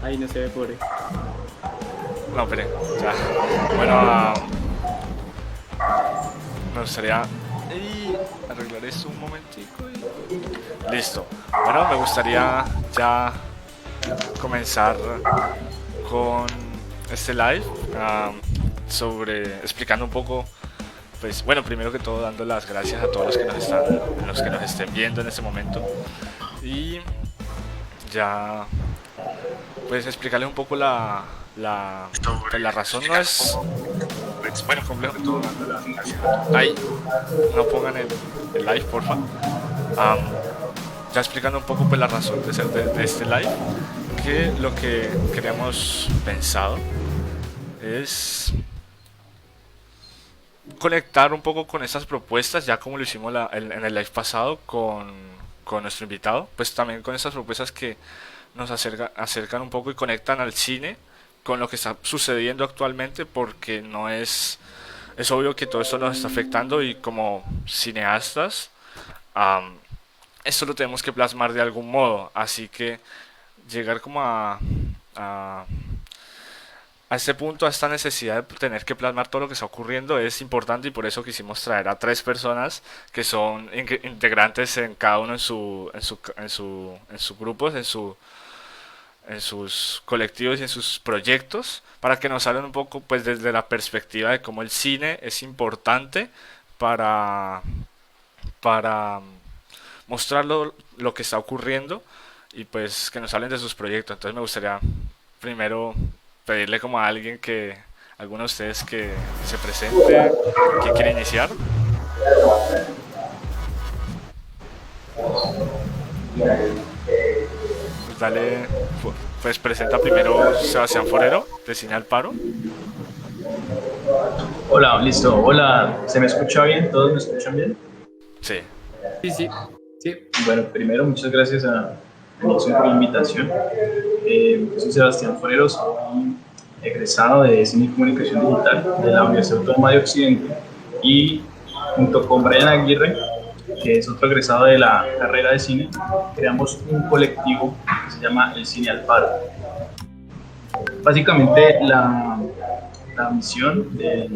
Ahí no se ve, pobre. No, espere, ya. Bueno, me gustaría arreglar esto un momentico y... Listo. Bueno, me gustaría ya comenzar con este live sobre explicando un poco, pues bueno, primero que todo dando las gracias a todos los que nos estén viendo en este momento y ya pues explicarles un poco pues la razón no es, pues, bueno, complejo que todo dando las gracias. Ahí, no pongan el live, porfa. Am, ya explicando un poco pues la razón de ser de este live, que lo que queríamos pensado es conectar un poco con estas propuestas, ya como lo hicimos en el live pasado con nuestro invitado, pues también con estas propuestas que nos acercan un poco y conectan al cine con lo que está sucediendo actualmente, porque no es obvio que todo esto nos está afectando y como cineastas, um, esto lo tenemos que plasmar de algún modo, así que llegar como a a este punto, a esta necesidad de tener que plasmar todo lo que está ocurriendo es importante y por eso quisimos traer a tres personas que son integrantes en cada uno en sus grupos, en sus colectivos y en sus proyectos, para que nos hablen un poco pues desde la perspectiva de cómo el cine es importante para, para mostrar lo que está ocurriendo y pues que nos hablen de sus proyectos. Entonces me gustaría primero pedirle como a alguien que, alguno de ustedes que se presente, ¿quién quiere iniciar? Pues dale, pues presenta primero Sebastián Forero, de Cine al Paro. Hola, listo. Hola, ¿se me escucha bien? ¿Todos me escuchan bien? Sí. Sí, sí, sí. Bueno, primero, muchas gracias a Nixon por la invitación. Yo soy Sebastián Forero, soy egresado de Cine y Comunicación Digital de la Universidad Autónoma de Occidente y junto con Brian Aguirre, que es otro egresado de la carrera de cine, creamos un colectivo que se llama El Cine al Paro. Básicamente, la misión de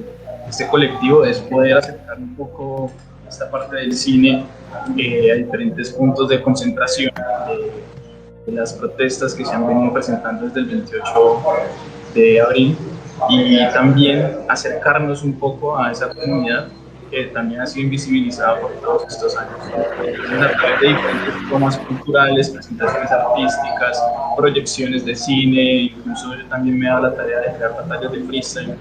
este colectivo es poder acercar un poco esta parte del cine a diferentes puntos de concentración de las protestas que se han venido presentando desde el 28 de abril y también acercarnos un poco a esa comunidad que también ha sido invisibilizada por todos estos años. Entonces, a través de diferentes formas culturales, presentaciones artísticas, proyecciones de cine, incluso yo también me he dado la tarea de crear batallas de freestyle.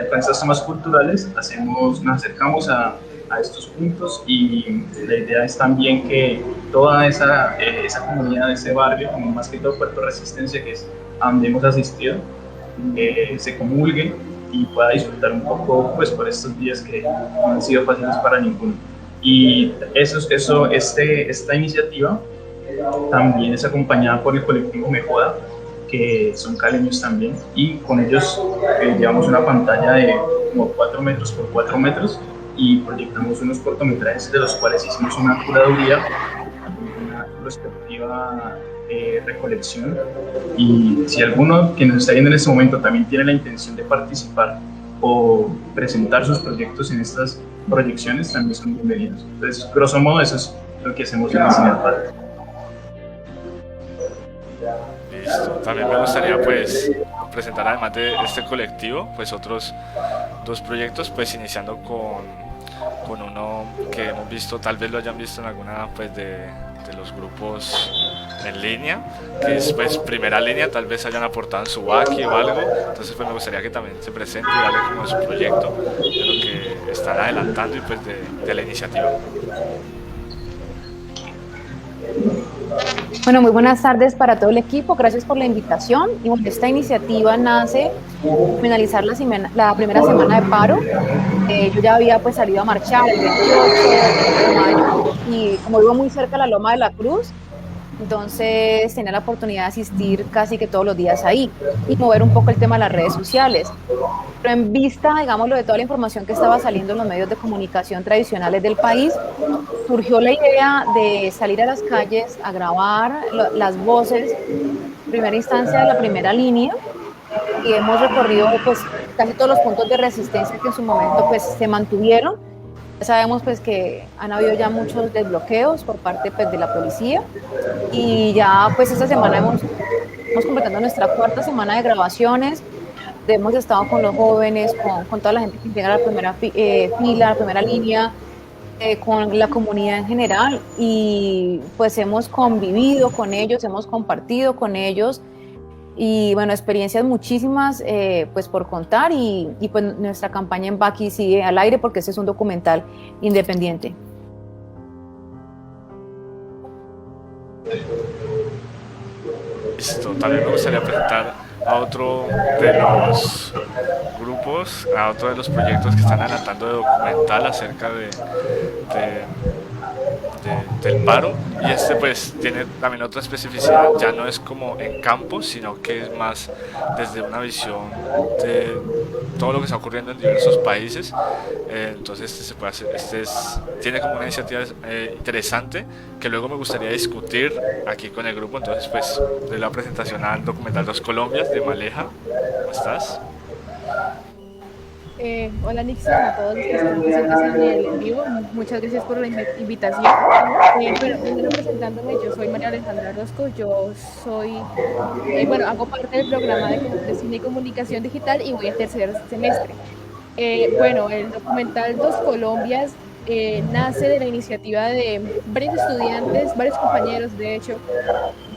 Con estas temas culturales nos acercamos a estos puntos y la idea es también que toda esa comunidad de ese barrio, como más que todo Puerto Resistencia, que es a donde hemos asistido, se comulgue y pueda disfrutar un poco pues, por estos días que no han sido fáciles para ninguno. Y esta iniciativa también es acompañada por el colectivo Me Joda, que son caleños también, y con ellos llevamos una pantalla de como 4 metros por 4 metros y proyectamos unos cortometrajes de los cuales hicimos una curaduría, una respectiva recolección. Y si alguno que nos está viendo en este momento también tiene la intención de participar o presentar sus proyectos en estas proyecciones, también son bienvenidos. Entonces, grosso modo, eso es lo que hacemos en el Cine al Paro. Listo. También me gustaría pues presentar además de este colectivo pues otros dos proyectos, pues iniciando con uno que hemos visto, tal vez lo hayan visto en alguna pues de los grupos en línea, que es pues Primera Línea, tal vez hayan aportado en su Waki o algo. Entonces pues me gustaría que también se presente y hable como de su proyecto, de lo que están adelantando y pues de la iniciativa. Bueno, muy buenas tardes para todo el equipo, gracias por la invitación. Y bueno, esta iniciativa nace al finalizar la primera semana de paro. Yo ya había pues salido a marchar el 28 de mayo y como vivo muy cerca de la Loma de la Cruz, Entonces tenía la oportunidad de asistir casi que todos los días ahí y mover un poco el tema de las redes sociales. Pero en vista, digámoslo, de toda la información que estaba saliendo en los medios de comunicación tradicionales del país, surgió la idea de salir a las calles a grabar las voces, en primera instancia de la primera línea, y hemos recorrido pues casi todos los puntos de resistencia que en su momento pues se mantuvieron. Ya sabemos pues que han habido ya muchos desbloqueos por parte pues de la policía y ya pues esta semana hemos completado nuestra cuarta semana de grabaciones. Hemos estado con los jóvenes, con toda la gente que llega a la primera fila, a la primera línea, con la comunidad en general, y pues hemos convivido con ellos, hemos compartido con ellos, y bueno, experiencias muchísimas pues por contar, y pues nuestra campaña en Baki sigue al aire porque este es un documental independiente. Listo, también me gustaría presentar a otro de los grupos, a otro de los proyectos que están adelantando de documental acerca del paro, y este pues tiene también otra especificidad, ya no es como en campo, sino que es más desde una visión de todo lo que está ocurriendo en diversos países. Entonces este se puede hacer, tiene como una iniciativa interesante que luego me gustaría discutir aquí con el grupo. Entonces pues de la presentación al documental Dos Colombias de Maleja. ¿Cómo estás? Hola Nixon, a todos los que están presentes en el en vivo, muchas gracias por la invitación. Bueno, primero presentándome, yo soy María Alejandra Orozco, yo soy, bueno, hago parte del programa de cine y comunicación digital y voy en tercer semestre. Bueno, el documental Dos Colombias nace de la iniciativa de varios estudiantes, varios compañeros de hecho,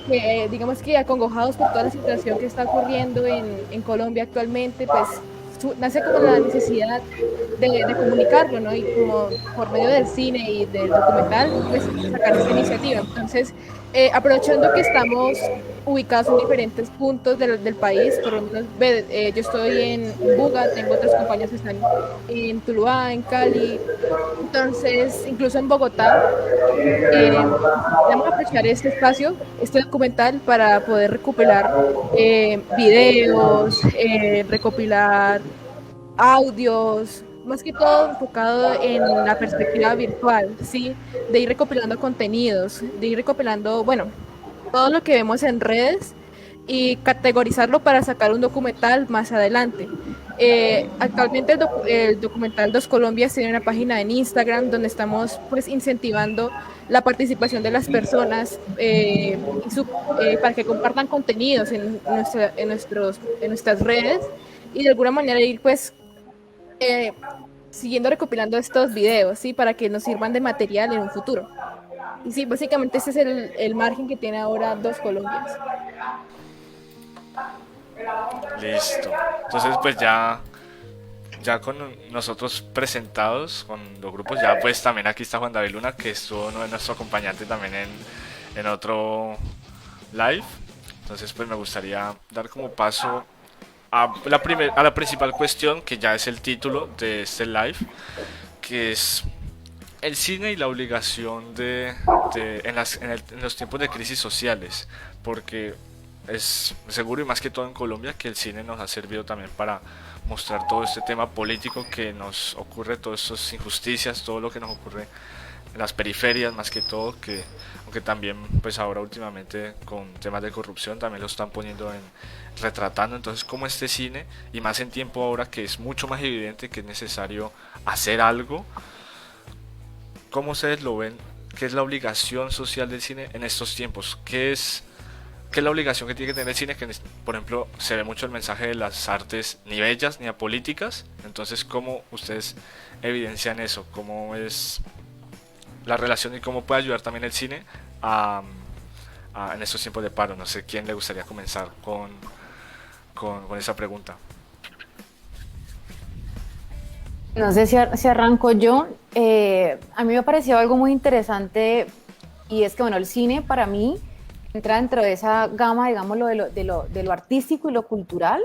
que digamos que acongojados por toda la situación que está ocurriendo en Colombia actualmente, pues nace como la necesidad de comunicarlo, ¿no? Y como por medio del cine y del documental, pues sacar esta iniciativa. Entonces, aprovechando que estamos ubicados en diferentes puntos del país, por lo menos yo estoy en Buga, tengo otros compañeros que están en Tuluá, en Cali, entonces incluso en Bogotá, vamos a aprovechar este espacio, este documental, para poder recopilar videos, recopilar audios, más que todo enfocado en la perspectiva virtual, ¿sí? De ir recopilando contenidos, de ir recopilando, bueno, todo lo que vemos en redes y categorizarlo para sacar un documental más adelante. Actualmente el documental Dos Colombias tiene una página en Instagram donde estamos pues incentivando la participación de las personas para que compartan contenidos en nuestras redes y de alguna manera ir pues siguiendo recopilando estos videos, ¿sí? Para que nos sirvan de material en un futuro. Y sí, básicamente ese es el margen que tiene ahora Dos Colombias. Listo. Entonces pues ya con nosotros presentados con los grupos, ya pues también aquí está Juan David Luna, que estuvo nuestro acompañante también en otro live. Entonces pues me gustaría dar como paso a la principal cuestión, que ya es el título de este live, que es el cine y la obligación en los tiempos de crisis sociales, porque es seguro, y más que todo en Colombia, que el cine nos ha servido también para mostrar todo este tema político que nos ocurre, todas estas injusticias, todo lo que nos ocurre en las periferias, más que todo, que aunque también pues ahora últimamente con temas de corrupción también lo están poniendo retratando. Entonces, como este cine, y más en tiempo ahora que es mucho más evidente que es necesario hacer algo, ¿cómo ustedes lo ven? ¿Qué es la obligación social del cine en estos tiempos? ¿Qué es la obligación que tiene que tener el cine? Que, por ejemplo, se ve mucho el mensaje de las artes ni bellas ni apolíticas. Entonces, ¿cómo ustedes evidencian eso? ¿Cómo es la relación y cómo puede ayudar también el cine en estos tiempos de paro? No sé quién le gustaría comenzar con esa pregunta. No sé si arranco yo. A mí me pareció algo muy interesante, y es que, bueno, el cine para mí entra dentro de esa gama, digámoslo, de lo artístico y lo cultural.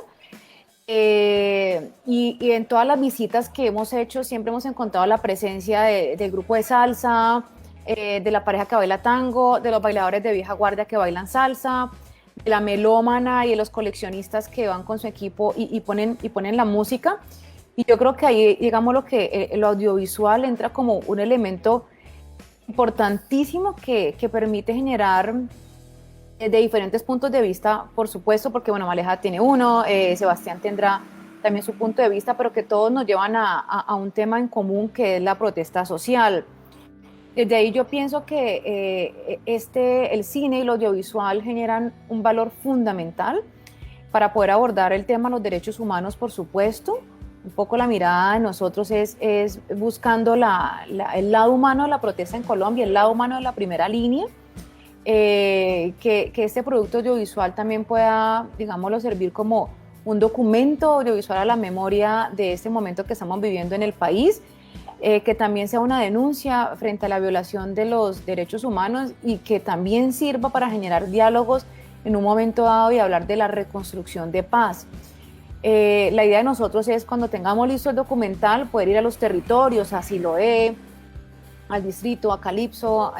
Y en todas las visitas que hemos hecho siempre hemos encontrado la presencia del grupo de salsa, de la pareja que baila tango, de los bailadores de vieja guardia que bailan salsa, de la melómana y de los coleccionistas que van con su equipo y ponen la música. Y yo creo que ahí, digamos, lo que el audiovisual entra como un elemento importantísimo que permite generar de diferentes puntos de vista, por supuesto, porque bueno, Maleja tiene uno, Sebastián tendrá también su punto de vista, pero que todos nos llevan a un tema en común que es la protesta social. Desde ahí yo pienso que el cine y el audiovisual generan un valor fundamental para poder abordar el tema de los derechos humanos, por supuesto. Un poco la mirada de nosotros es buscando el lado humano de la protesta en Colombia, el lado humano de la primera línea, que este producto audiovisual también pueda, digámoslo, servir como un documento audiovisual a la memoria de este momento que estamos viviendo en el país, que también sea una denuncia frente a la violación de los derechos humanos y que también sirva para generar diálogos en un momento dado y hablar de la reconstrucción de paz. La idea de nosotros es, cuando tengamos listo el documental, poder ir a los territorios, a Siloé, al distrito, a Calipso,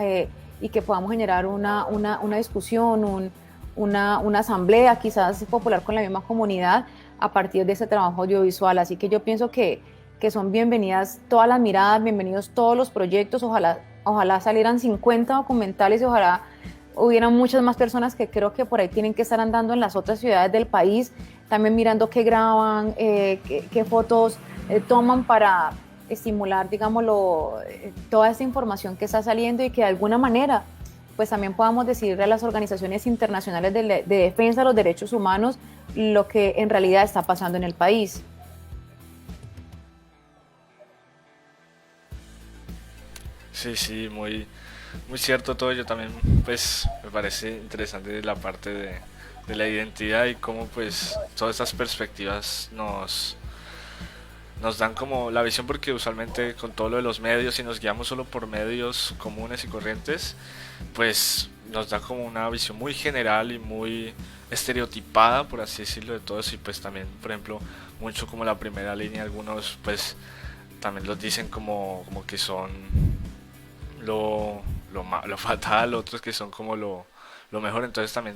y que podamos generar una discusión, una asamblea quizás popular con la misma comunidad a partir de ese trabajo audiovisual. Así que yo pienso que son bienvenidas todas las miradas, bienvenidos todos los proyectos. Ojalá salieran 50 documentales y ojalá hubieran muchas más personas que creo que por ahí tienen que estar andando en las otras ciudades del país, también mirando qué graban, qué fotos toman para estimular, digámoslo, toda esta información que está saliendo y que de alguna manera pues también podamos decirle a las organizaciones internacionales de defensa de los derechos humanos lo que en realidad está pasando en el país. Sí, muy cierto todo. Yo también, pues, me parece interesante la parte de la identidad y cómo, pues, todas estas perspectivas nos dan como la visión, porque usualmente con todo lo de los medios, si nos guiamos solo por medios comunes y corrientes, pues nos da como una visión muy general y muy estereotipada, por así decirlo, de todos. Y pues también, por ejemplo, mucho como la primera línea, algunos pues también los dicen como que son lo fatal, otros que son como lo mejor. Entonces también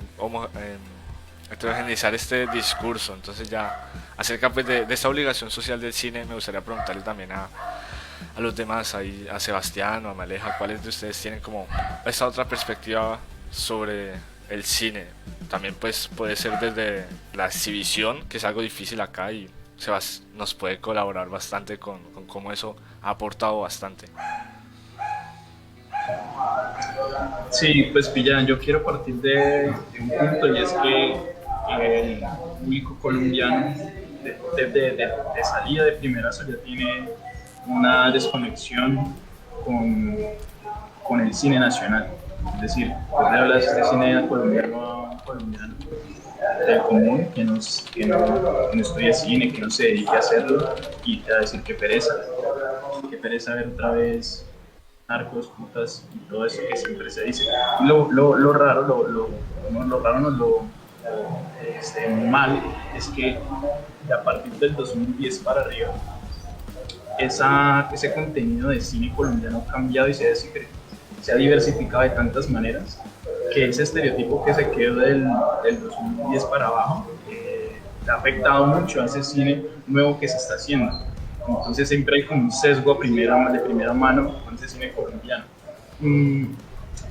heterogeneizar este discurso. Entonces ya acerca pues de esta obligación social del cine, me gustaría preguntarle también a los demás, ahí, a Sebastián o a Maleja, ¿cuáles de ustedes tienen como esta otra perspectiva sobre el cine? También pues puede ser desde la exhibición, que es algo difícil acá, y Sebas nos puede colaborar bastante con cómo eso ha aportado bastante. Sí, pues Pillán, yo quiero partir de un punto, y es que el público colombiano de salida de primerazo ya tiene una desconexión con el cine nacional. Es decir, pues le hablas de este cine colombiano a un colombiano del común que no estudia cine, que no se dedique a hacerlo, y te va a decir qué pereza ver otra vez narcos, putas y todo eso que siempre se dice. Y lo raro, mal es que a partir del 2010 para arriba ese contenido de cine colombiano ha cambiado y se ha diversificado de tantas maneras, que ese estereotipo que se quedó del 2010 para abajo ha afectado mucho a ese cine nuevo que se está haciendo. Entonces siempre hay como un sesgo de primera mano con ese cine colombiano.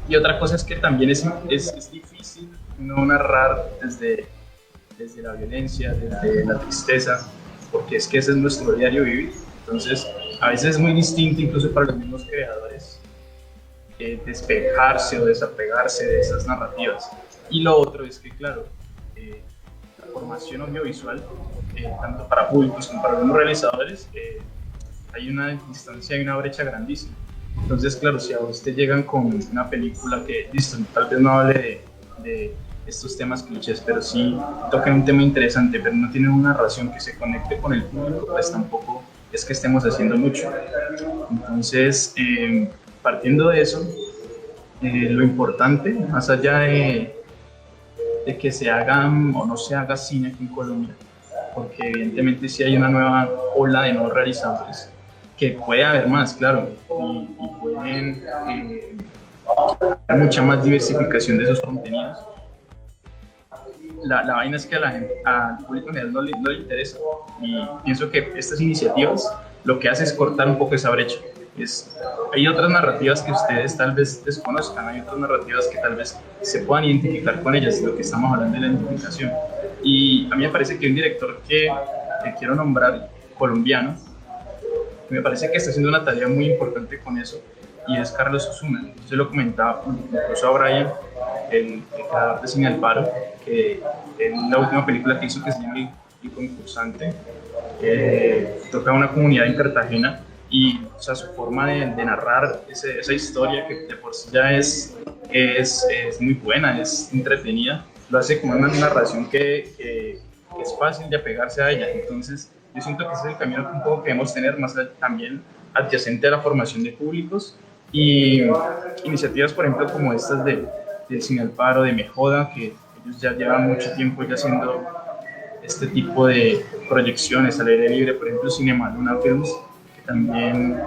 Y otra cosa es que también es difícil no narrar desde la violencia, desde la tristeza, porque es que ese es nuestro diario vivir. Entonces a veces es muy distinto incluso para los mismos creadores despejarse o desapegarse de esas narrativas. Y lo otro es que, claro, la formación audiovisual, tanto para públicos como para los realizadores, hay una distancia y una brecha grandísima. Entonces, claro, si a vos te llegan con una película que, listo, tal vez no hable de estos temas clichés, pero sí toca un tema interesante, pero no tiene una narración que se conecte con el público, pues tampoco es que estemos haciendo mucho. Entonces, partiendo de eso, lo importante, más allá de que se haga o no se haga cine aquí en Colombia, porque evidentemente sí hay una nueva ola de nuevos realizadores que puede haber más, claro, y pueden haber mucha más diversificación de esos contenidos. La vaina es que a la gente, al público en general no le interesa, y pienso que estas iniciativas lo que hace es cortar un poco esa brecha. Hay otras narrativas que ustedes tal vez desconozcan, hay otras narrativas que tal vez se puedan identificar con ellas, lo que estamos hablando de la identificación. Y a mí me parece que un director que quiero nombrar, colombiano, me parece que está haciendo una tarea muy importante con eso, y es Carlos Osuna. Yo se lo comentaba incluso a Brian, el creador de Cine al Paro, que en la última película que hizo, que se llama El Concursante, toca una comunidad en Cartagena, y o sea, su forma de narrar esa historia, que de por sí ya es muy buena, es entretenida, lo hace como una narración que es fácil de apegarse a ella. Entonces yo siento que ese es el camino que un poco queremos tener, más también adyacente a la formación de públicos, y iniciativas, por ejemplo, como estas de Cine al Paro, de Mejoda, que ellos ya llevan mucho tiempo ya haciendo este tipo de proyecciones al aire libre. Por ejemplo, Cinema Luna Films, que también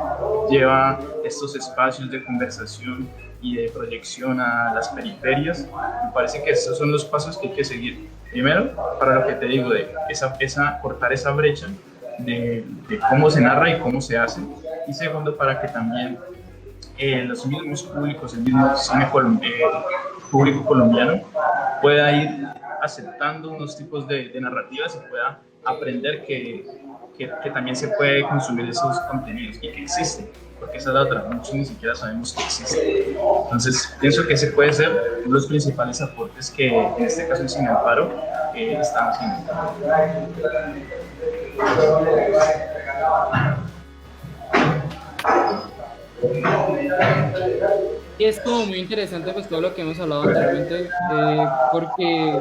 lleva estos espacios de conversación y de proyección a las periferias. Me parece que estos son los pasos que hay que seguir. Primero, para lo que te digo, de cortar esa brecha de cómo se narra y cómo se hace. Y segundo, para que también los mismos públicos, el mismo público colombiano pueda ir aceptando unos tipos de narrativas y pueda aprender que también se puede consumir esos contenidos y que existen, porque esa es la otra, muchos ni siquiera sabemos que existen. Entonces pienso que ese puede ser uno de los principales aportes que en este caso el Cine al Paro están haciendo. Y es como muy interesante pues todo lo que hemos hablado anteriormente, porque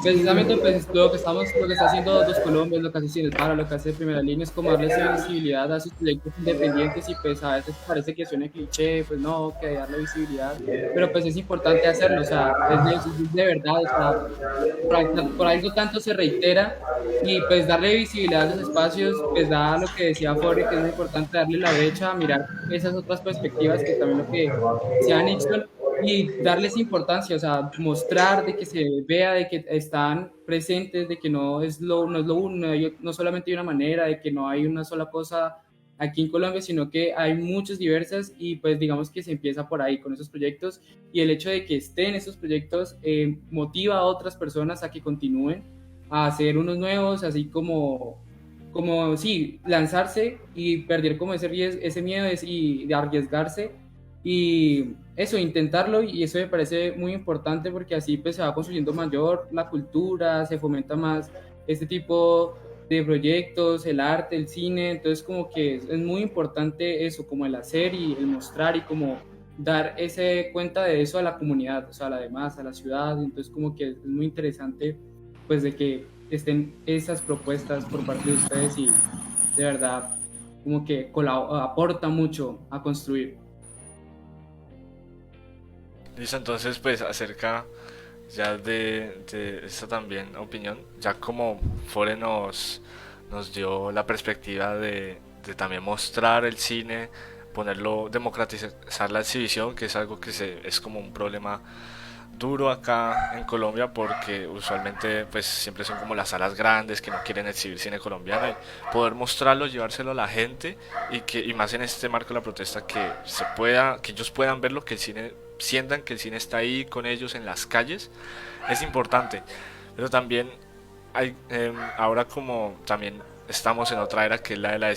precisamente pues lo que está haciendo Dos Colombia, lo que hace Cine el Paro, lo que hace Primera Línea, es como darle esa visibilidad a sus proyectos independientes, y pues a veces parece que suena cliché, pues no, que darle visibilidad, pero pues es importante hacerlo, o sea, es de verdad, o sea, por algo tanto se reitera, y pues darle visibilidad a los espacios, pues da lo que decía Fore, que es muy importante darle la brecha, mirar esas otras perspectivas, que también lo que se han hecho, y darles importancia, o sea, mostrar de que se vea, de que están presentes, de que no es lo uno, no solamente hay una manera, de que no hay una sola cosa aquí en Colombia, sino que hay muchas diversas, y pues digamos que se empieza por ahí con esos proyectos, y el hecho de que estén esos proyectos motiva a otras personas a que continúen a hacer unos nuevos, así como sí, lanzarse y perder como ese miedo y de arriesgarse, y eso, intentarlo, y eso me parece muy importante, porque así pues se va construyendo mayor la cultura, se fomenta más este tipo de proyectos, el arte, el cine. Entonces como que es muy importante eso, como el hacer y el mostrar, y como dar ese cuenta de eso a la comunidad, o sea, a la demás, a la ciudad. Entonces como que es muy interesante pues de que estén esas propuestas por parte de ustedes, y de verdad como que aporta mucho a construir. Listo, entonces pues acerca ya de esta también opinión, ya como Fore nos dio la perspectiva de también mostrar el cine, ponerlo, democratizar la exhibición, que es algo que es como un problema duro acá en Colombia, porque usualmente pues siempre son como las salas grandes que no quieren exhibir cine colombiano, y poder mostrarlo, llevárselo a la gente, y más en este marco de la protesta, que ellos puedan verlo, que el cine, sientan que el cine está ahí con ellos en las calles, es importante. Pero también hay, ahora como también estamos en otra era, que es la de la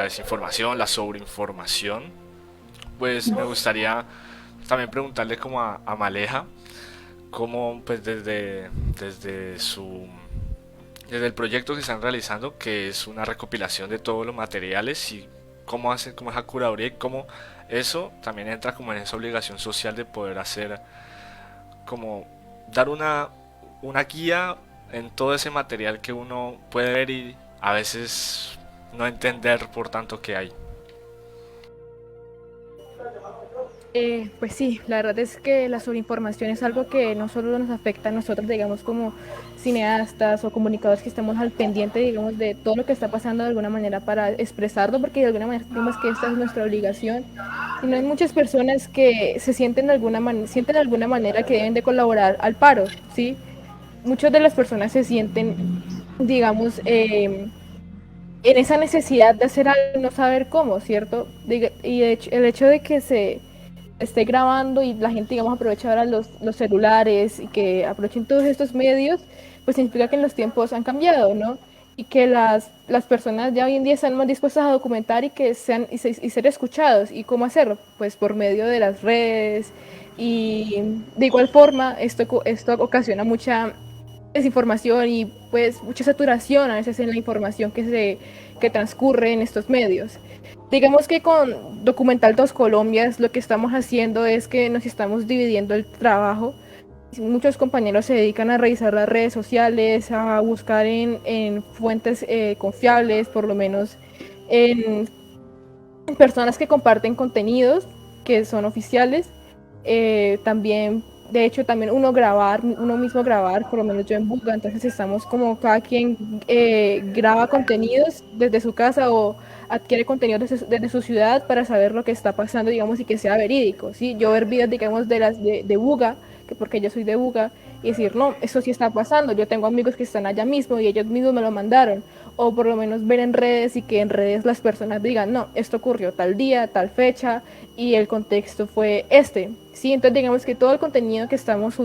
desinformación, la sobreinformación, pues me gustaría también preguntarle como a Maleja, cómo pues desde el proyecto que están realizando, que es una recopilación de todos los materiales, y cómo hacen como esa curaduría, y cómo eso también entra como en esa obligación social de poder hacer, como dar una guía en todo ese material que uno puede ver y a veces no entender por tanto que hay. Pues sí, la verdad es que la sobreinformación es algo que no solo nos afecta a nosotros, digamos, como cineastas o comunicadores que estamos al pendiente, digamos, de todo lo que está pasando de alguna manera para expresarlo, porque de alguna manera sentimos que esta es nuestra obligación, sino hay muchas personas que se sienten sienten de alguna manera que deben de colaborar al paro, ¿sí? Muchas de las personas se sienten, digamos, en esa necesidad de hacer algo y no saber cómo, ¿cierto? Y de hecho, el hecho de que se esté grabando y la gente, digamos, aprovecha ahora los celulares y que aprovechen todos estos medios, pues significa que los tiempos han cambiado, ¿no? Y que las personas ya hoy en día están más dispuestas a documentar y que sean y ser escuchados. ¿Y cómo hacerlo? Pues por medio de las redes. Y de igual forma, esto ocasiona mucha desinformación y pues mucha saturación a veces en la información que transcurre en estos medios. Digamos que con Documental Dos Colombias lo que estamos haciendo es que nos estamos dividiendo el trabajo. Muchos compañeros se dedican a revisar las redes sociales, a buscar en fuentes confiables, por lo menos en personas que comparten contenidos que son oficiales. También, de hecho, también uno mismo grabar, por lo menos yo en Buga, entonces estamos como cada quien graba contenidos desde su casa o adquiere contenido desde su ciudad para saber lo que está pasando, digamos, y que sea verídico, ¿sí? Yo ver videos, digamos, de Buga, que porque yo soy de Buga, y decir, no, eso sí está pasando, yo tengo amigos que están allá mismo y ellos mismos me lo mandaron, o por lo menos ver en redes y que en redes las personas digan, no, esto ocurrió tal día, tal fecha, y el contexto fue este, ¿sí? Entonces digamos que todo el contenido que estamos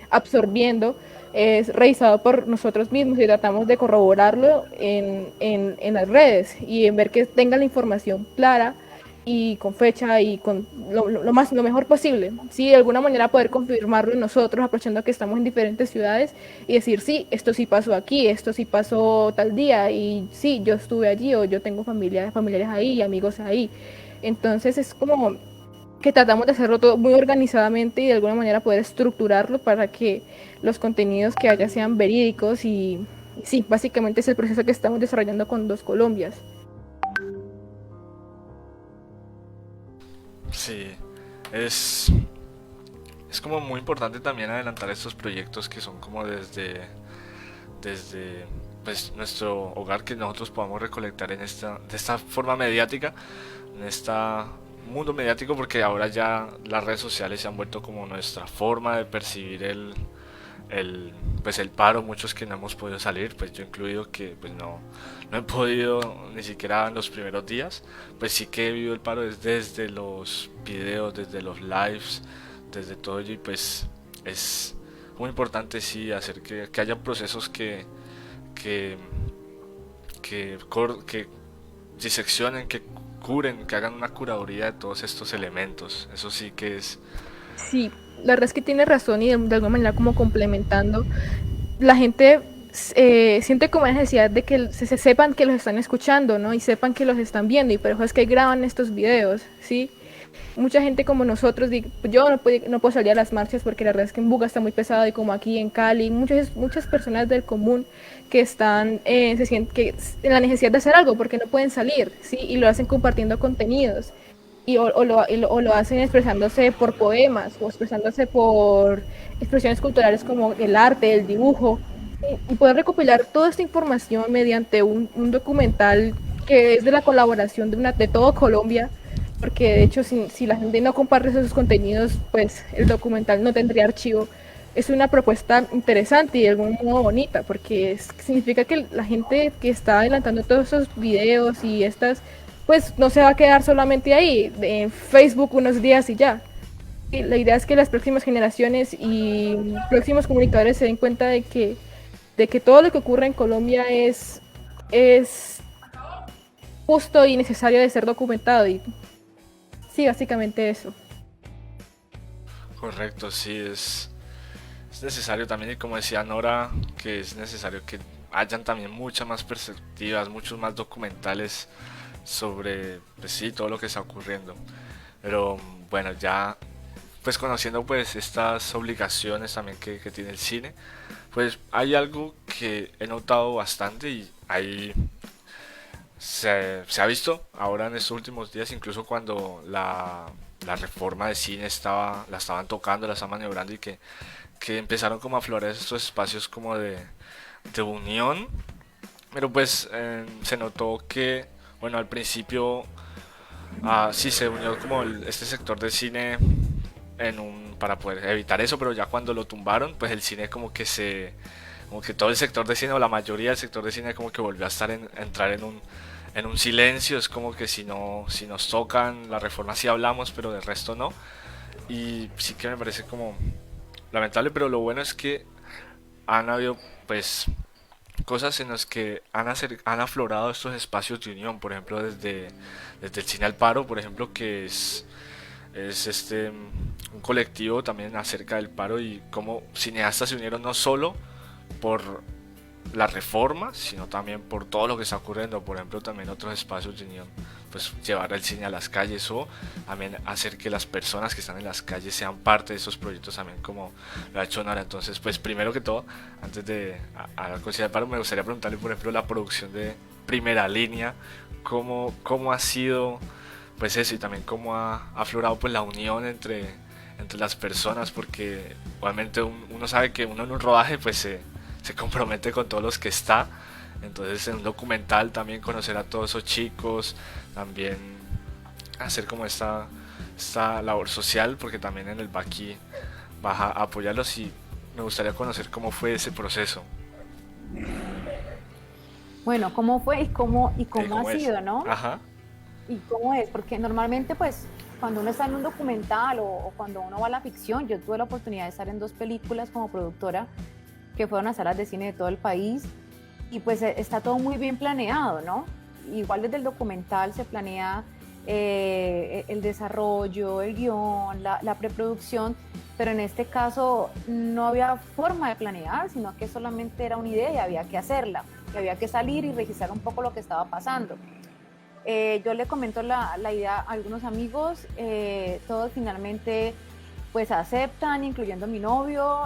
absorbiendo es revisado por nosotros mismos y tratamos de corroborarlo en las redes y en ver que tenga la información clara y con fecha y con lo mejor posible. Sí, de alguna manera poder confirmarlo nosotros, aprovechando que estamos en diferentes ciudades y decir, sí, esto sí pasó aquí, esto sí pasó tal día y sí, yo estuve allí o yo tengo familiares ahí, amigos ahí. Entonces es como que tratamos de hacerlo todo muy organizadamente y de alguna manera poder estructurarlo para que los contenidos que haya sean verídicos y sí, básicamente es el proceso que estamos desarrollando con Dos Colombias. Sí, es, es como muy importante también adelantar estos proyectos que son como desde pues nuestro hogar, que nosotros podamos recolectar de esta forma mediática, en este mundo mediático, porque ahora ya las redes sociales se han vuelto como nuestra forma de percibir pues el paro. Muchos que no hemos podido salir, pues yo incluido, que pues no he podido ni siquiera en los primeros días, pues sí que he vivido el paro desde los videos, desde los lives, desde todo ello, y pues es muy importante sí hacer que haya procesos que, que diseccionen, que curen, que hagan una curaduría de todos estos elementos. Eso sí que es... Sí, la verdad es que tiene razón y de alguna manera como complementando, la gente siente como la necesidad de que se sepan que los están escuchando, ¿no? Y sepan que los están viendo y por eso es que graban estos videos, ¿sí? Mucha gente como nosotros, yo no puedo salir a las marchas porque la verdad es que en Buga está muy pesado y como aquí en Cali, muchas personas del común que están, se sienten que en la necesidad de hacer algo porque no pueden salir, ¿sí? Y lo hacen compartiendo contenidos y o lo hacen expresándose por poemas o expresándose por expresiones culturales como el arte, el dibujo y poder recopilar toda esta información mediante un documental que es de la colaboración de todo Colombia, porque de hecho si la gente no comparte esos contenidos, pues el documental no tendría archivo. Es una propuesta interesante y de algún modo bonita, porque significa que la gente que está adelantando todos esos videos y estas, pues no se va a quedar solamente ahí, en Facebook unos días y ya. Y la idea es que las próximas generaciones y próximos comunicadores se den cuenta de que todo lo que ocurre en Colombia es justo y necesario de ser documentado. Y sí, básicamente eso. Correcto, sí, es necesario también, y como decía Nora, que es necesario que hayan también muchas más perspectivas, muchos más documentales sobre, pues sí, todo lo que está ocurriendo. Pero bueno, ya pues conociendo pues estas obligaciones también que tiene el cine, pues hay algo que he notado bastante, y hay se ha visto ahora en estos últimos días, incluso cuando la reforma de cine la estaban tocando, la estaban maniobrando y que empezaron como a florecer estos espacios como de unión, pero pues se notó que, bueno, al principio sí se unió como este sector de cine para poder evitar eso, pero ya cuando lo tumbaron, pues el cine como que todo el sector de cine o la mayoría del sector de cine como que volvió a entrar en un silencio. Es como que si nos tocan la reforma sí hablamos, pero del resto no. Y sí que me parece como lamentable, pero lo bueno es que han habido pues cosas en las que han aflorado estos espacios de unión, por ejemplo desde el Cine al Paro, por ejemplo, que es un colectivo también acerca del paro y cómo cineastas se unieron no solo por la reforma, sino también por todo lo que está ocurriendo, por ejemplo también otros espacios de unión, pues llevar el cine a las calles o también hacer que las personas que están en las calles sean parte de esos proyectos también como lo ha hecho Nora. Entonces pues primero que todo, antes de hablar con Cine al Paro, me gustaría preguntarle por ejemplo la producción de Primera Línea, cómo ha sido pues eso y también cómo ha aflorado pues la unión entre las personas, porque igualmente uno sabe que uno en un rodaje pues se compromete con todos los que está, entonces en un documental también conocer a todos esos chicos, también hacer como esta labor social, porque también en el Baki vas a apoyarlos y me gustaría conocer cómo fue ese proceso. Bueno, ¿cómo fue y cómo ha ¿Cómo es? sido, no? Ajá. ¿Y cómo es? Porque normalmente, pues, cuando uno está en un documental o cuando uno va a la ficción, yo tuve la oportunidad de estar en 2 películas como productora que fueron a salas de cine de todo el país y pues está todo muy bien planeado, ¿no? Igual desde el documental se planea el desarrollo, el guión, la preproducción, pero en este caso no había forma de planear, sino que solamente era una idea y había que hacerla, y había que salir y registrar un poco lo que estaba pasando. Yo le comento la idea a algunos amigos, todos finalmente pues aceptan, incluyendo mi novio.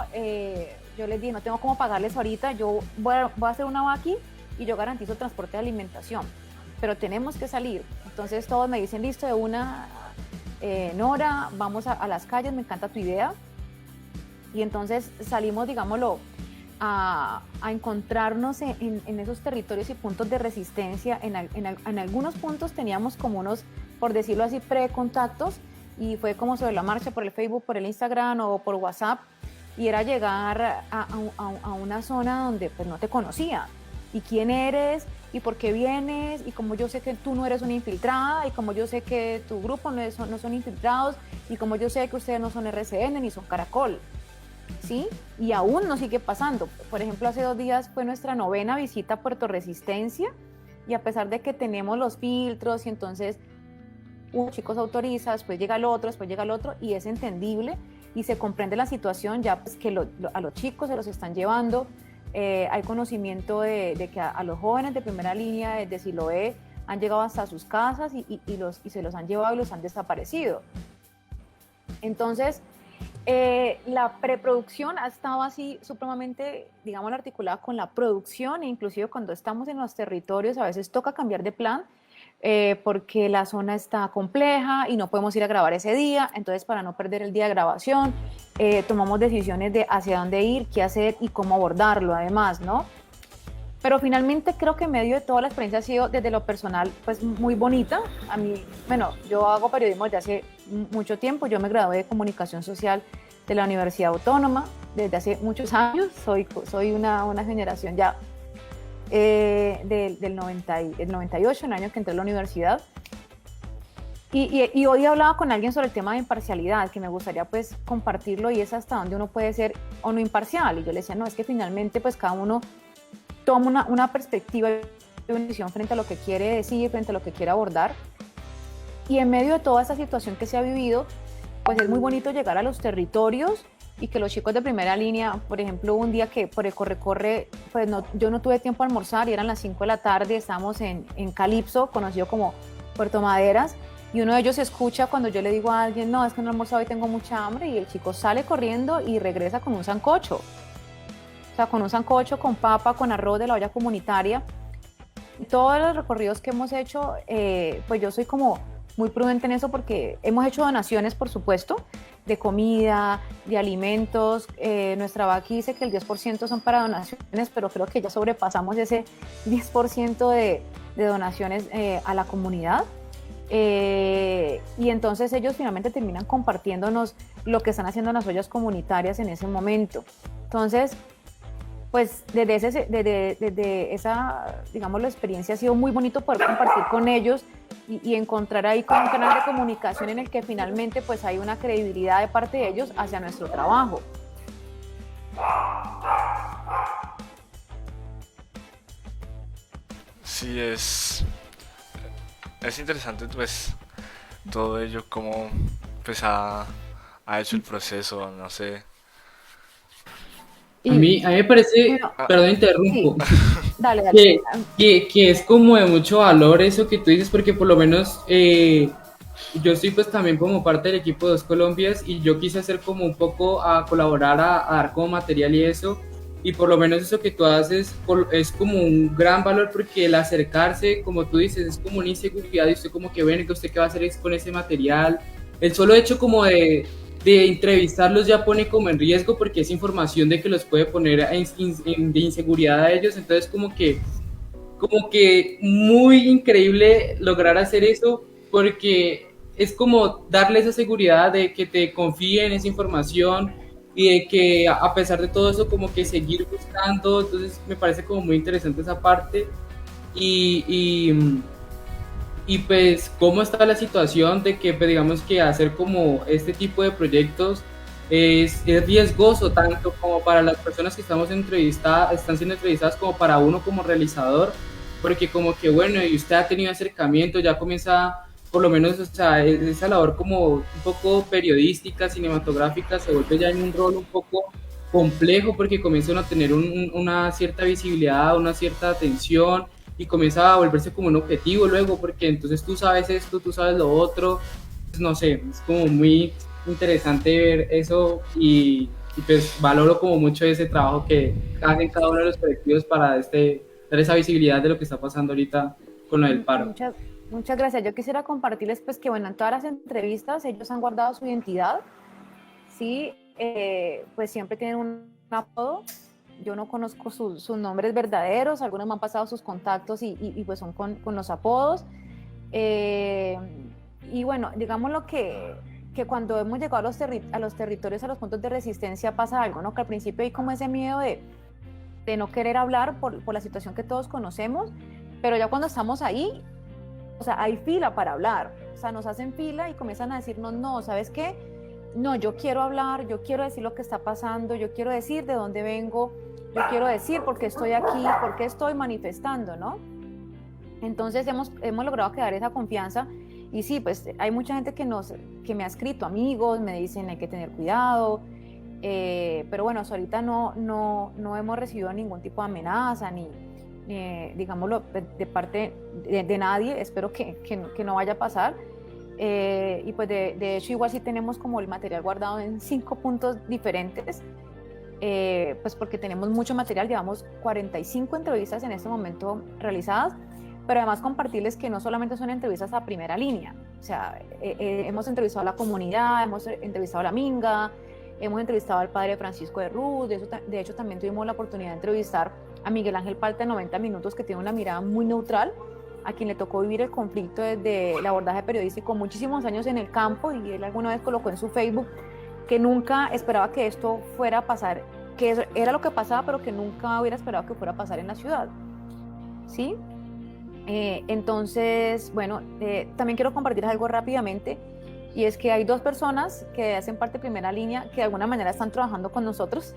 Yo les dije, no tengo cómo pagarles ahorita, yo voy a hacer una vaqui y yo garantizo transporte de alimentación, pero tenemos que salir. Entonces todos me dicen, listo, de una, Nora, vamos a las calles, me encanta tu idea. Y entonces salimos, digámoslo, a encontrarnos en esos territorios y puntos de resistencia. En algunos puntos teníamos como unos, por decirlo así, precontactos, y fue como sobre la marcha por el Facebook, por el Instagram o por WhatsApp, y era llegar a una zona donde pues no te conocía, y quién eres, y por qué vienes, y como yo sé que tú no eres una infiltrada, y como yo sé que tu grupo no son infiltrados, y como yo sé que ustedes no son RCN ni son Caracol, ¿sí? Y aún nos sigue pasando. Por ejemplo, hace 2 días fue nuestra 9ª visita a Puerto Resistencia, y a pesar de que tenemos los filtros y entonces un chico se autoriza, después llega el otro, y es entendible y se comprende la situación, ya pues que a los chicos se los están llevando. Hay conocimiento de que a los jóvenes de primera línea de Siloé han llegado hasta sus casas y se los han llevado y los han desaparecido. Entonces, la preproducción ha estado así supremamente, digamos, articulada con la producción, e inclusive cuando estamos en los territorios a veces toca cambiar de plan, porque la zona está compleja y no podemos ir a grabar ese día. Entonces, para no perder el día de grabación, tomamos decisiones de hacia dónde ir, qué hacer y cómo abordarlo además, ¿no? Pero finalmente creo que en medio de toda la experiencia ha sido desde lo personal pues muy bonita. A mí, bueno, yo hago periodismo desde hace mucho tiempo, yo me gradué de comunicación social de la Universidad Autónoma desde hace muchos años, soy una generación ya del 98, el año que entré a la universidad. Y hoy hablaba con alguien sobre el tema de imparcialidad, que me gustaría pues compartirlo, y es hasta dónde uno puede ser o no imparcial. Y yo le decía, no, es que finalmente pues cada uno toma una perspectiva y una visión frente a lo que quiere decir, frente a lo que quiere abordar. Y en medio de toda esta situación que se ha vivido, pues es muy bonito llegar a los territorios y que los chicos de primera línea, por ejemplo, un día que por el corre-corre, pues yo no tuve tiempo a almorzar y eran las 5 de la tarde, estábamos en Calipso, conocido como Puerto Maderas, y uno de ellos escucha cuando yo le digo a alguien, no, es que no he almorzado y tengo mucha hambre, y el chico sale corriendo y regresa con un sancocho. O sea, con un sancocho, con papa, con arroz de la olla comunitaria. todos los recorridos que hemos hecho, pues yo soy como muy prudente en eso porque hemos hecho donaciones, por supuesto, de comida, de alimentos. Nuestra VAC dice que el 10% son para donaciones, pero creo que ya sobrepasamos ese 10% de donaciones a la comunidad. Y entonces ellos finalmente terminan compartiéndonos lo que están haciendo en las ollas comunitarias en ese momento. Entonces, pues desde esa, digamos, la experiencia ha sido muy bonito poder compartir con ellos y encontrar ahí como un canal de comunicación en el que finalmente pues hay una credibilidad de parte de ellos hacia nuestro trabajo. Sí, es interesante pues todo ello, cómo pues ha hecho el proceso, no sé. A mí me parece, Bueno, perdón, sí, interrumpo, dale. que es como de mucho valor eso que tú dices, porque por lo menos yo estoy pues también como parte del equipo de Dos Colombias y yo quise hacer como un poco a colaborar, a dar como material y eso, y por lo menos eso que tú haces es como un gran valor porque el acercarse, como tú dices, es como una inseguridad y usted como que bueno, que usted qué va a hacer con ese material, el solo hecho como de entrevistarlos ya pone como en riesgo porque es información de que los puede poner de inseguridad a ellos, entonces como que muy increíble lograr hacer eso porque es como darle esa seguridad de que te confíen en esa información y de que a pesar de todo eso como que seguir buscando, entonces me parece como muy interesante esa parte y, y, y pues cómo está la situación de que pues, digamos que hacer como este tipo de proyectos es riesgoso tanto como para las personas que están siendo entrevistadas como para uno como realizador, porque como que bueno, y usted ha tenido acercamiento, ya comienza por lo menos, o sea, esa labor como un poco periodística, cinematográfica, se vuelve ya en un rol un poco complejo porque comienzan a tener una cierta visibilidad, una cierta atención y comienza a volverse como un objetivo luego, porque entonces tú sabes esto, tú sabes lo otro, pues, no sé, es como muy interesante ver eso y pues valoro como mucho ese trabajo que hacen cada uno de los colectivos para dar esa visibilidad de lo que está pasando ahorita con lo del paro. Muchas gracias. Yo quisiera compartirles pues que bueno, en todas las entrevistas ellos han guardado su identidad, sí, pues siempre tienen un apodo. Yo no conozco sus nombres verdaderos, algunos me han pasado sus contactos y pues son con los apodos. Y bueno, digamos lo que cuando hemos llegado a los territorios, a los puntos de resistencia pasa algo, ¿no? Que al principio hay como ese miedo de no querer hablar por la situación que todos conocemos, pero ya cuando estamos ahí, o sea, hay fila para hablar, o sea, nos hacen fila y comienzan a decirnos, no, ¿sabes qué? No, yo quiero hablar, yo quiero decir lo que está pasando, yo quiero decir de dónde vengo, yo quiero decir por qué estoy aquí, por qué estoy manifestando, ¿no? Entonces hemos logrado crear esa confianza y sí, pues hay mucha gente que me ha escrito, amigos, me dicen hay que tener cuidado, pero bueno, hasta ahorita no hemos recibido ningún tipo de amenaza ni digámoslo, de parte de nadie, espero que no vaya a pasar. Y pues de hecho igual sí tenemos como el material guardado en 5 puntos diferentes, pues porque tenemos mucho material, llevamos 45 entrevistas en este momento realizadas, pero además compartirles que no solamente son entrevistas a primera línea, o sea, hemos entrevistado a la comunidad, hemos entrevistado a la Minga, hemos entrevistado al padre Francisco de Ruz, de hecho también tuvimos la oportunidad de entrevistar a Miguel Ángel Palta de 90 minutos, que tiene una mirada muy neutral, a quien le tocó vivir el conflicto desde el abordaje periodístico muchísimos años en el campo, y él alguna vez colocó en su Facebook que nunca esperaba que esto fuera a pasar, que eso era lo que pasaba, pero que nunca hubiera esperado que fuera a pasar en la ciudad, ¿sí? Entonces, bueno, también quiero compartir algo rápidamente, y es que hay 2 personas que hacen parte de primera línea que de alguna manera están trabajando con nosotros.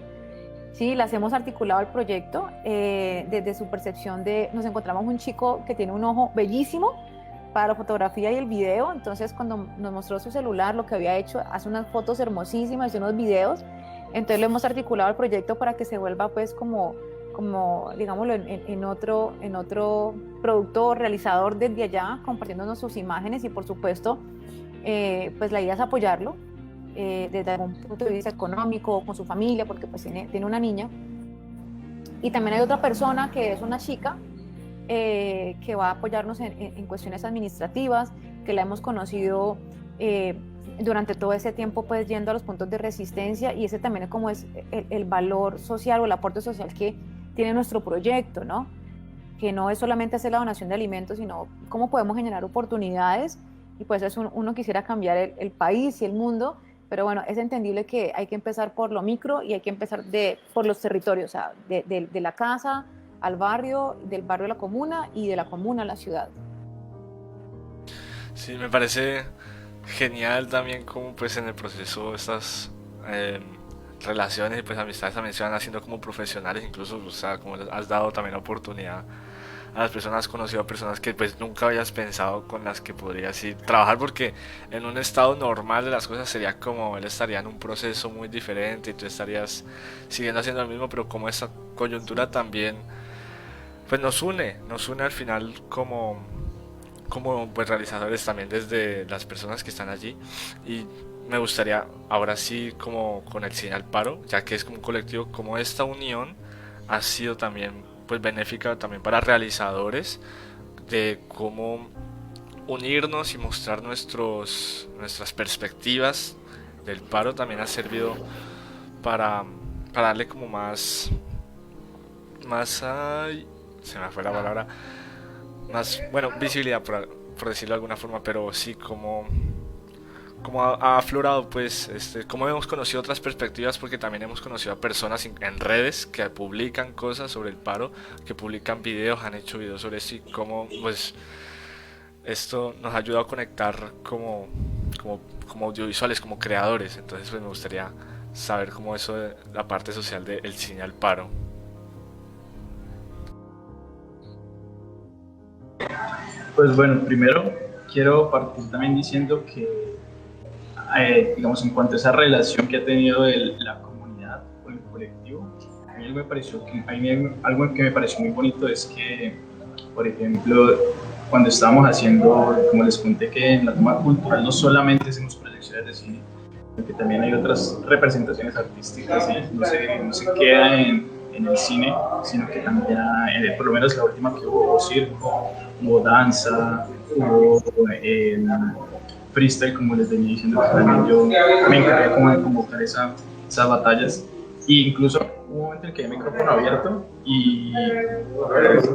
Sí, las hemos articulado el proyecto desde su percepción nos encontramos un chico que tiene un ojo bellísimo para la fotografía y el video, entonces cuando nos mostró su celular, lo que había hecho, hace unas fotos hermosísimas y unos videos, entonces lo hemos articulado el proyecto para que se vuelva pues como digámoslo, en otro producto realizador desde allá, compartiéndonos sus imágenes y por supuesto, pues la idea es apoyarlo. Desde algún punto de vista económico, con su familia, porque pues tiene una niña. Y también hay otra persona que es una chica que va a apoyarnos en cuestiones administrativas, que la hemos conocido durante todo ese tiempo, pues yendo a los puntos de resistencia, y ese también es como es el valor social o el aporte social que tiene nuestro proyecto, ¿no? Que no es solamente hacer la donación de alimentos, sino cómo podemos generar oportunidades, y pues eso uno quisiera cambiar el país y el mundo, pero bueno, es entendible que hay que empezar por lo micro y hay que empezar por los territorios, o sea, de la casa al barrio, del barrio a la comuna y de la comuna a la ciudad. Sí, me parece genial también como pues en el proceso estas relaciones y pues amistades también se van haciendo como profesionales, incluso, o sea, como les has dado también la oportunidad a las personas, has conocido a personas que pues nunca habías pensado con las que podrías ir trabajar, porque en un estado normal de las cosas sería como él estaría en un proceso muy diferente y tú estarías siguiendo haciendo lo mismo, pero como esta coyuntura también pues nos une al final como pues realizadores también desde las personas que están allí. Y me gustaría ahora sí como con el Cine al Paro, ya que es como un colectivo, como esta unión ha sido también pues benéfica también para realizadores, de cómo unirnos y mostrar nuestras perspectivas del paro. También ha servido para, para darle como más ay, se me fue la palabra, más, bueno, visibilidad por decirlo de alguna forma, pero sí como ha aflorado pues como hemos conocido otras perspectivas, porque también hemos conocido a personas en redes que publican cosas sobre el paro, que publican videos, han hecho videos sobre esto, y como pues esto nos ha ayudado a conectar como audiovisuales, como creadores. Entonces pues me gustaría saber cómo eso de la parte social del Cine al Paro. Pues bueno, primero quiero partir también diciendo que, digamos, en cuanto a esa relación que ha tenido la comunidad con el colectivo, a mí algo que me pareció muy bonito es que, por ejemplo, cuando estábamos haciendo, como les conté, que en la Toma Cultural no solamente hacemos proyecciones de cine, sino que también hay otras representaciones artísticas, y no se queda en el cine, sino que también, por lo menos la última que hubo circo, hubo danza, hubo freestyle, como les venía diciendo, que también yo me encargué como de convocar esas batallas. E incluso hubo un momento en que había micrófono abierto y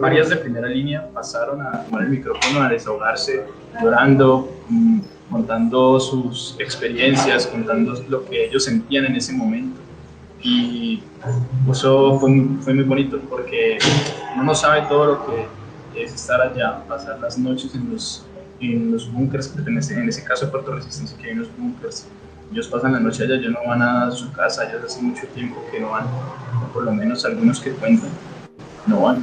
varias de primera línea pasaron a tomar el micrófono, a desahogarse, llorando, contando sus experiencias, contando lo que ellos sentían en ese momento. Y eso fue muy bonito, porque uno no sabe todo lo que es estar allá, pasar las noches en los búnkers, en ese caso de Puerto Resistencia, que hay unos búnkers. Ellos pasan la noche allá, ellos no van a su casa, ellos hace mucho tiempo que no van, o por lo menos algunos que cuentan, no van.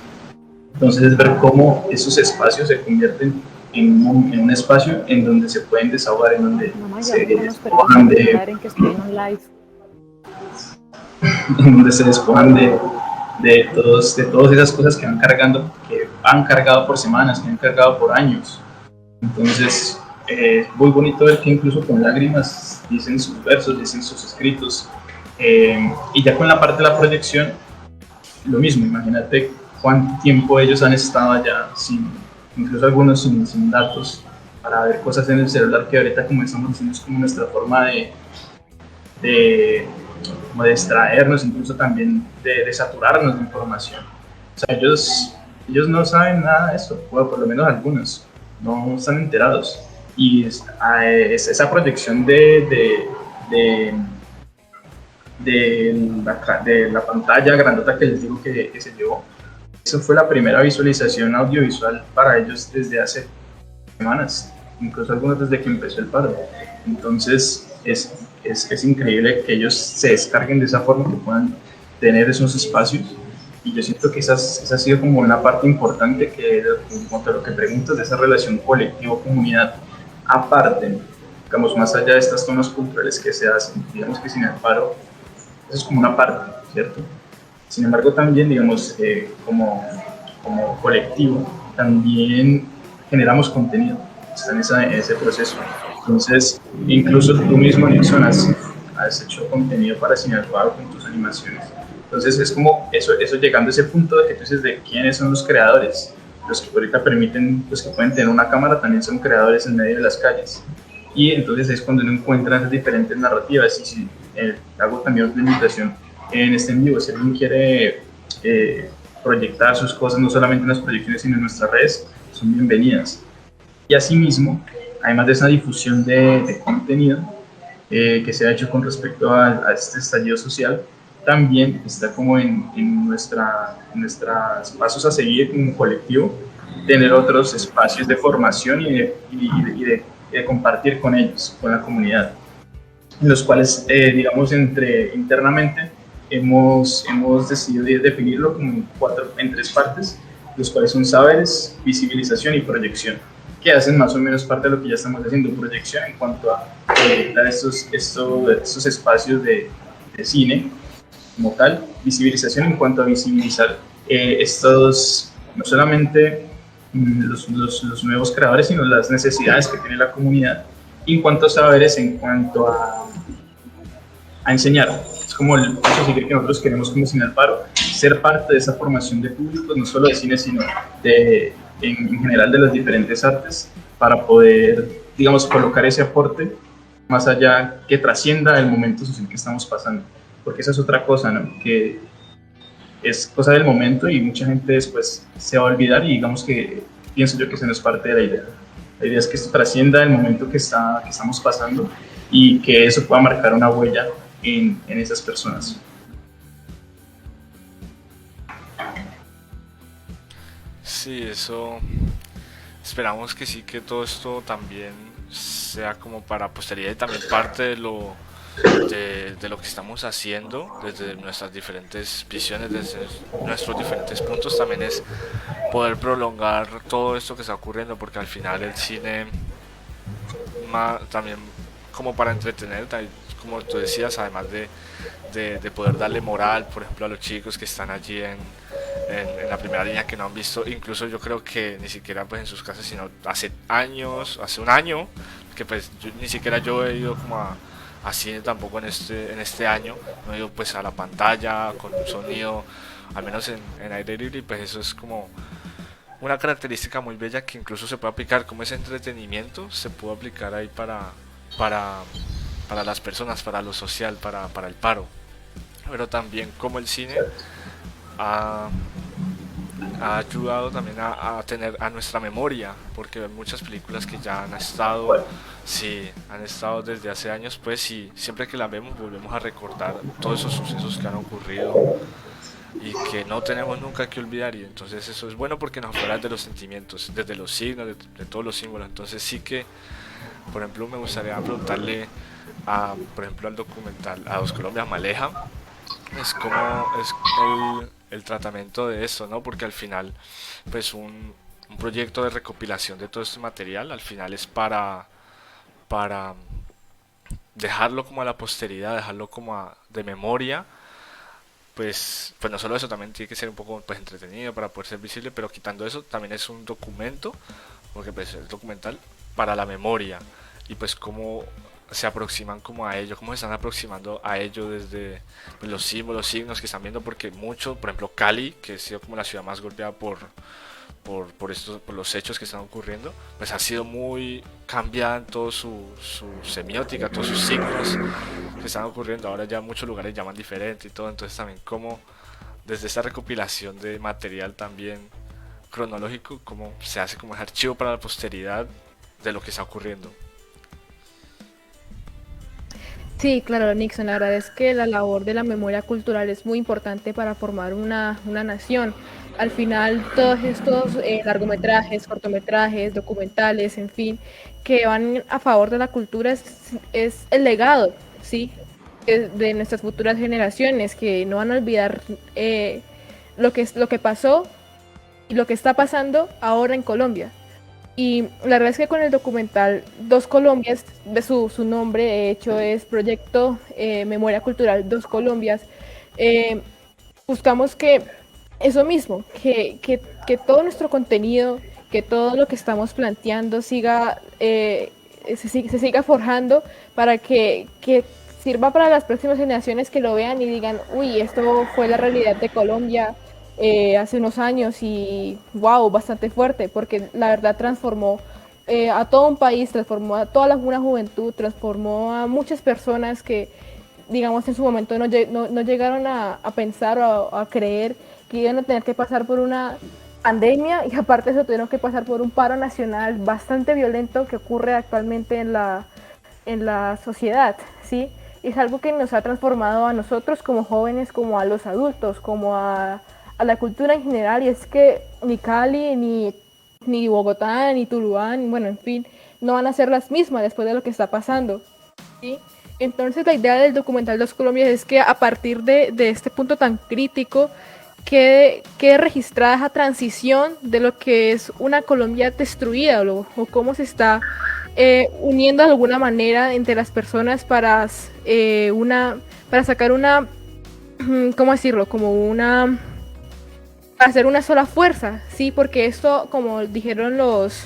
Entonces es ver cómo esos espacios se convierten en un espacio en donde se pueden desahogar, en donde se despojan en donde se despojan de todas esas cosas que han cargado por semanas, que han cargado por años. Entonces es muy bonito ver que incluso con lágrimas dicen sus versos, dicen sus escritos, y ya con la parte de la proyección lo mismo. Imagínate cuánto tiempo ellos han estado allá, incluso algunos sin datos, para ver cosas en el celular, que ahorita, como estamos diciendo, es como nuestra forma como de distraernos, incluso también de saturarnos de información. O sea, ellos no saben nada de eso, bueno, por lo menos algunos no están enterados. Y esa proyección de la pantalla grandota que les digo que se llevó, eso fue la primera visualización audiovisual para ellos desde hace semanas, incluso algunos desde que empezó el paro. Entonces es increíble que ellos se descarguen de esa forma, que puedan tener esos espacios. Y yo siento que esa ha sido como una parte importante, que como lo que preguntas, de esa relación colectivo-comunidad. Aparte, digamos, más allá de estas tomas culturales que se hacen, digamos que Sin el Paro, eso es como una parte, ¿cierto? Sin embargo, también, digamos, como colectivo, también generamos contenido, está en ese proceso. Entonces, incluso tú mismo, Nixon, has hecho contenido para Sin el Paro con tus animaciones. Entonces, es como eso llegando a ese punto de que tú dices de quiénes son los creadores. los que ahorita permiten, los que pueden tener una cámara, también son creadores en medio de las calles. Y entonces es cuando uno encuentra esas diferentes narrativas. Y si hago también otra invitación en este en vivo, si alguien quiere proyectar sus cosas, no solamente en las proyecciones, sino en nuestras redes, son bienvenidas. Y asimismo, además de esa difusión de contenido que se ha hecho con respecto a este estallido social, también está como en nuestros pasos a seguir como colectivo, tener otros espacios de formación y de compartir con ellos, con la comunidad, en los cuales, digamos, internamente hemos decidido definirlo como en 3 partes, los cuales son saberes, visibilización y proyección, que hacen más o menos parte de lo que ya estamos haciendo, proyección en cuanto a proyectar estos espacios de cine como tal, visibilización en cuanto a visibilizar estos, no solamente los nuevos creadores, sino las necesidades que tiene la comunidad, y en cuanto a saberes, en cuanto a enseñar. Es como el paso a seguir que nosotros queremos como Cine al Paro, ser parte de esa formación de públicos, no solo de cine, sino en general de las diferentes artes, para poder, digamos, colocar ese aporte más allá, que trascienda el momento social que estamos pasando. Porque esa es otra cosa, ¿no? Que es cosa del momento y mucha gente después se va a olvidar, y digamos que pienso yo que eso no es parte de la idea. La idea es que esto trascienda el momento que estamos pasando y que eso pueda marcar una huella en esas personas. Sí, eso. Esperamos que sí, que todo esto también sea como para posteridad y también parte de lo que estamos haciendo desde nuestras diferentes visiones, desde nuestros diferentes puntos, también es poder prolongar todo esto que está ocurriendo, porque al final el cine también como para entretener, como tú decías, además de poder darle moral, por ejemplo, a los chicos que están allí en la primera línea, que no han visto, incluso yo creo que ni siquiera pues en sus casas, sino hace un año, que pues ni siquiera yo he ido como a cine tampoco en este año, no he ido pues a la pantalla con un sonido, al menos en aire libre, y pues eso es como una característica muy bella que incluso se puede aplicar como ese entretenimiento, se puede aplicar ahí para las personas, para lo social, para el paro, pero también como el cine ha ayudado también a tener a nuestra memoria, porque hay muchas películas que ya han estado, sí, han estado desde hace años, pues, y siempre que las vemos volvemos a recordar todos esos sucesos que han ocurrido y que no tenemos nunca que olvidar, y entonces eso es bueno porque nos habla de los sentimientos, desde los signos, de todos los símbolos. Entonces sí que, por ejemplo, me gustaría preguntarle por ejemplo, al documental A Dos Colombias Maleja, es como es el tratamiento de esto, ¿no? Porque al final, pues un proyecto de recopilación de todo este material, al final es para dejarlo como a la posteridad, dejarlo como de memoria, pues no solo eso, también tiene que ser un poco pues entretenido para poder ser visible, pero quitando eso, también es un documento, porque pues es documental para la memoria, y pues cómo se aproximan como a ello, cómo se están aproximando a ello desde pues, los símbolos, los signos que están viendo, porque mucho, por ejemplo Cali, que ha sido como la ciudad más golpeada por los hechos que están ocurriendo, pues ha sido muy cambiada en todo su semiótica, todos sus signos que están ocurriendo. Ahora ya muchos lugares llaman diferente y todo, entonces también como desde esta recopilación de material también cronológico, como se hace como ese archivo para la posteridad de lo que está ocurriendo. Sí, claro, Nixon, la verdad es que la labor de la memoria cultural es muy importante para formar una nación. Al final, todos estos largometrajes, cortometrajes, documentales, en fin, que van a favor de la cultura es el legado, ¿sí? De nuestras futuras generaciones, que no van a olvidar lo que pasó y lo que está pasando ahora en Colombia. Y la verdad es que con el documental Dos Colombias, de su nombre de hecho es Proyecto Memoria Cultural Dos Colombias, buscamos que eso mismo, que todo nuestro contenido, que todo lo que estamos planteando se siga forjando para que sirva para las próximas generaciones que lo vean y digan, uy, esto fue la realidad de Colombia, hace unos años y wow, bastante fuerte, porque la verdad transformó a todo un país, transformó a toda una juventud, transformó a muchas personas que, digamos, en su momento no llegaron a pensar o a creer que iban a tener que pasar por una pandemia, y aparte de eso tuvieron que pasar por un paro nacional bastante violento que ocurre actualmente en la sociedad, ¿sí? Es algo que nos ha transformado a nosotros como jóvenes, como a los adultos, como a la cultura en general, y es que ni Cali, ni Bogotá, ni Tuluá, bueno, en fin, no van a ser las mismas después de lo que está pasando, ¿sí? Entonces la idea del documental Dos Colombias es que a partir de este punto tan crítico quede registrada esa transición de lo que es una Colombia destruida o cómo se está uniendo de alguna manera entre las personas para sacar una, ¿cómo decirlo? Como una, para hacer una sola fuerza, ¿sí? Porque esto, como dijeron los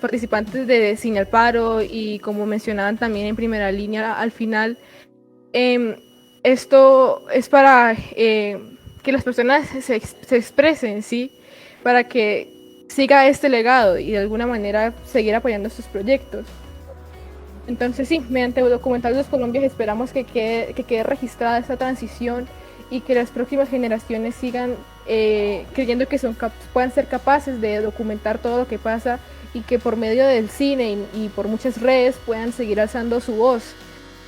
participantes de Sin el Paro y como mencionaban también en primera línea al final, esto es para que las personas se expresen, ¿sí? Para que siga este legado y de alguna manera seguir apoyando estos proyectos. Entonces sí, mediante el documental de los Colombias esperamos que quede registrada esta transición y que las próximas generaciones sigan creyendo que puedan ser capaces de documentar todo lo que pasa y que por medio del cine y por muchas redes puedan seguir alzando su voz,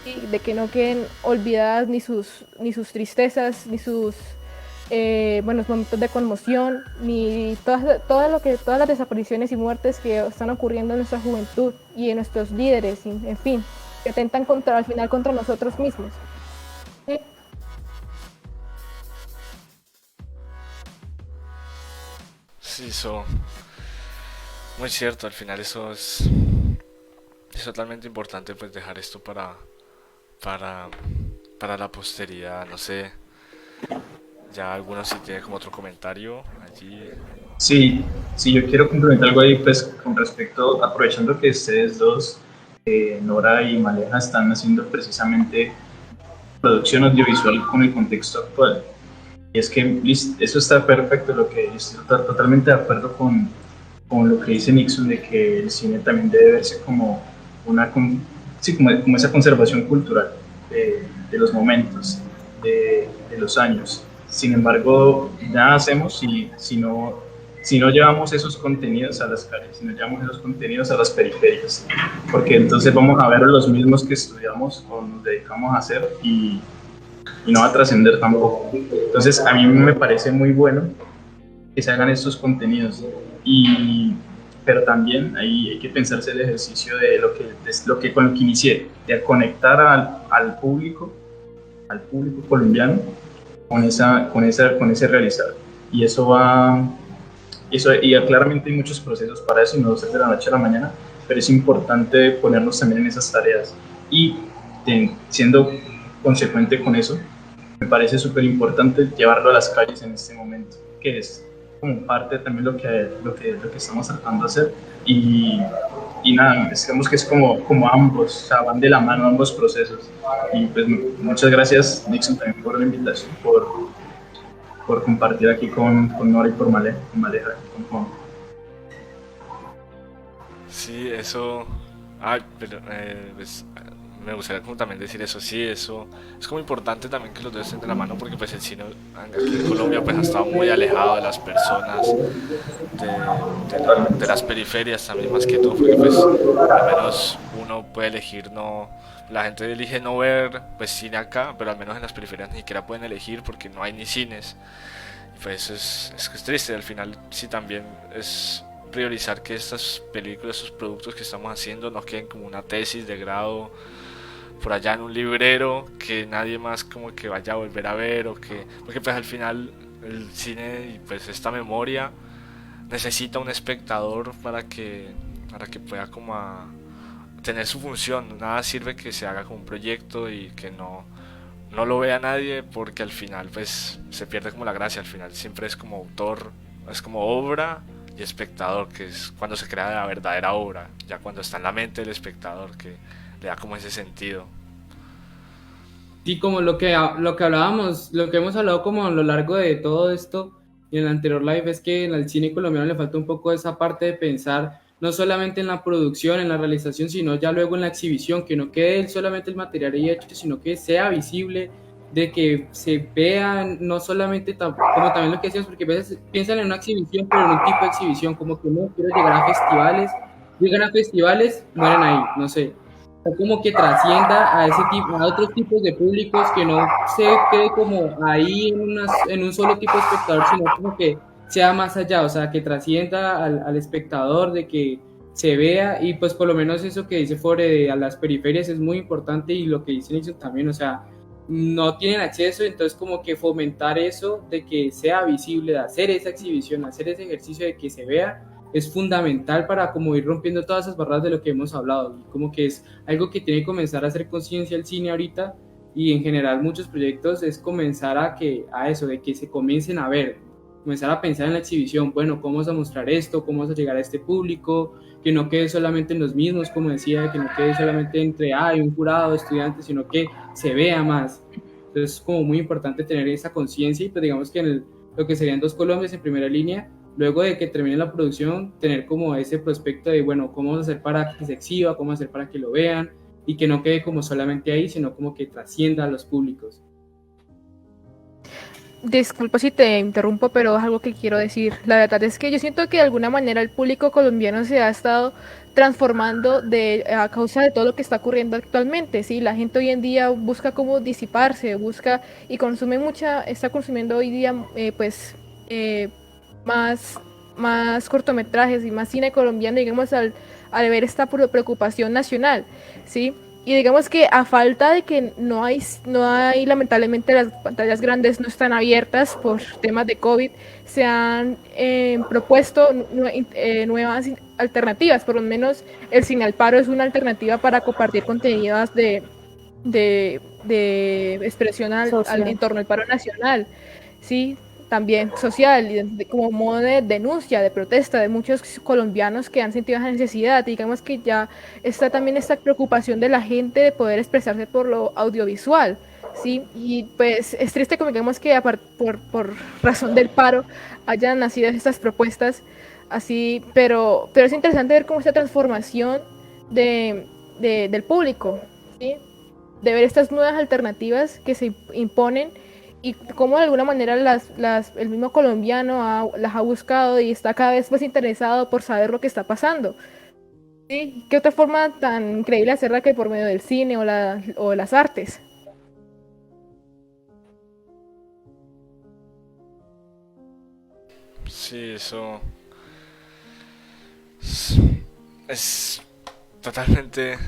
¿sí? De que no queden olvidadas ni sus tristezas, ni sus momentos de conmoción, ni todas las desapariciones y muertes que están ocurriendo en nuestra juventud y en nuestros líderes, en fin, que atentan al final contra nosotros mismos. ¿Sí? Sí, eso, muy cierto, al final es totalmente importante pues dejar esto para, para la posteridad, no sé, ya algunos si tienen como otro comentario allí. Sí, sí, yo quiero complementar algo ahí, pues, con respecto, aprovechando que ustedes dos, Nora y Maleja, están haciendo precisamente producción audiovisual con el contexto actual. Y es que eso está perfecto, lo que estoy totalmente de acuerdo con lo que dice Nixon, de que el cine también debe verse como sí, como esa conservación cultural de los momentos, de los años. Sin embargo, nada hacemos si no llevamos esos contenidos a las calles, si no llevamos esos contenidos a las periferias, porque entonces vamos a ver los mismos que estudiamos o nos dedicamos a hacer y no va a trascender tampoco. Entonces, a mí me parece muy bueno que se hagan estos contenidos, pero también hay que pensarse el ejercicio de lo que con lo que inicié, de conectar al público colombiano con ese realizar. Y y claramente hay muchos procesos para eso y no es de la noche a la mañana, pero es importante ponernos también en esas tareas. Y siendo consecuente con eso, me parece súper importante llevarlo a las calles en este momento, que es como parte también lo que estamos tratando de hacer. Y nada, digamos que es como ambos, o sea, van de la mano ambos procesos. Y pues muchas gracias, Nixon, también por la invitación, por compartir aquí con Nora y con Maleja, con Juan. Sí, eso. Pero pues, me gustaría como también decir eso, sí, eso es como importante también que los dos estén de la mano porque pues el cine aquí en Colombia pues ha estado muy alejado de las personas, de las periferias también más que todo, porque pues al menos uno puede elegir no, la gente elige no ver pues cine acá, pero al menos en las periferias ni siquiera pueden elegir porque no hay ni cines. Y pues es triste, al final sí también es priorizar que estas películas, estos productos que estamos haciendo no queden como una tesis de grado por allá en un librero que nadie más como que vaya a volver a ver o que porque pues al final el cine y pues esta memoria necesita un espectador para que pueda como tener su función. Nada sirve que se haga como un proyecto y que no lo vea nadie porque al final pues se pierde como la gracia. Al final siempre es como autor, es como obra y espectador, que es cuando se crea la verdadera obra, ya cuando está en la mente del espectador que le da como ese sentido. Sí, como lo que hablábamos, lo que hemos hablado como a lo largo de todo esto y en el anterior live es que en el cine colombiano le falta un poco esa parte de pensar no solamente en la producción, en la realización, sino ya luego en la exhibición, que no quede solamente el material ahí hecho, sino que sea visible, de que se vean, no solamente como también lo que decías, porque a veces piensan en una exhibición, pero en un tipo de exhibición, como que no quiero llegar a festivales, llegan a festivales, mueren ahí, no sé o como que trascienda a ese tipo, a otros tipos de públicos, que no se quede como ahí en un solo tipo de espectador, sino como que sea más allá, o sea, que trascienda al espectador, de que se vea, y pues por lo menos eso que dice Fore de a las periferias es muy importante, y lo que dice Nixon también, o sea, no tienen acceso, entonces como que fomentar eso, de que sea visible, de hacer esa exhibición, hacer ese ejercicio de que se vea, es fundamental para como ir rompiendo todas esas barreras de lo que hemos hablado, y como que es algo que tiene que comenzar a hacer conciencia el cine ahorita, y en general muchos proyectos es comenzar a eso, de que se comiencen a ver, comenzar a pensar en la exhibición, bueno, cómo vamos a mostrar esto, cómo vamos a llegar a este público, que no quede solamente en los mismos, como decía, que no quede solamente entre un jurado, estudiantes, sino que se vea más. Entonces es como muy importante tener esa conciencia, y pues digamos que lo que serían Dos Colombias en primera línea, luego de que termine la producción, tener como ese prospecto de, bueno, cómo vamos a hacer para que se exhiba, cómo hacer para que lo vean, y que no quede como solamente ahí, sino como que trascienda a los públicos. Disculpa si te interrumpo, pero es algo que quiero decir. La verdad es que yo siento que de alguna manera el público colombiano se ha estado transformando a causa de todo lo que está ocurriendo actualmente. ¿Sí? La gente hoy en día busca cómo disiparse, busca y consume está consumiendo hoy día más, más cortometrajes y más cine colombiano, digamos, al ver esta preocupación nacional, ¿sí? Y digamos que a falta de que no hay lamentablemente las pantallas grandes no están abiertas por temas de COVID, se han propuesto nuevas alternativas, por lo menos el Cine al Paro es una alternativa para compartir contenidos de expresión en torno al paro nacional, ¿sí? También social, como modo de denuncia, de protesta de muchos colombianos que han sentido esa necesidad. Digamos que ya está también esta preocupación de la gente de poder expresarse por lo audiovisual, ¿sí? Y pues es triste como digamos que por razón del paro hayan nacido estas propuestas así, pero es interesante ver cómo esta transformación del público, ¿sí? De ver estas nuevas alternativas que se imponen y cómo de alguna manera el mismo colombiano las ha buscado y está cada vez más interesado por saber lo que está pasando. ¿Sí? ¿Qué otra forma tan increíble hacerla que por medio del cine o las artes? Sí, eso es totalmente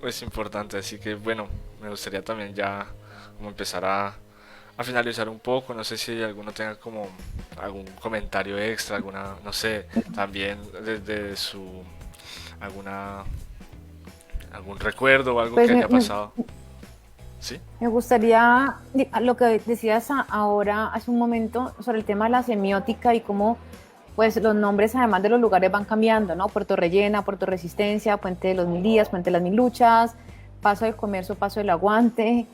pues importante, así que bueno, me gustaría también ya como empezar a finalizar un poco. No sé si alguno tenga como algún comentario extra, alguna, no sé, también desde algún recuerdo o algo Pues que haya pasado. ¿Sí? me gustaría, lo que decías ahora, hace un momento, sobre el tema de la semiótica y cómo pues los nombres, además de los lugares, van cambiando, ¿no? Puerto Rellena, Puerto Resistencia, Puente de los Mil Días, Puente de las Mil Luchas, Paso del Comercio, Paso del Aguante,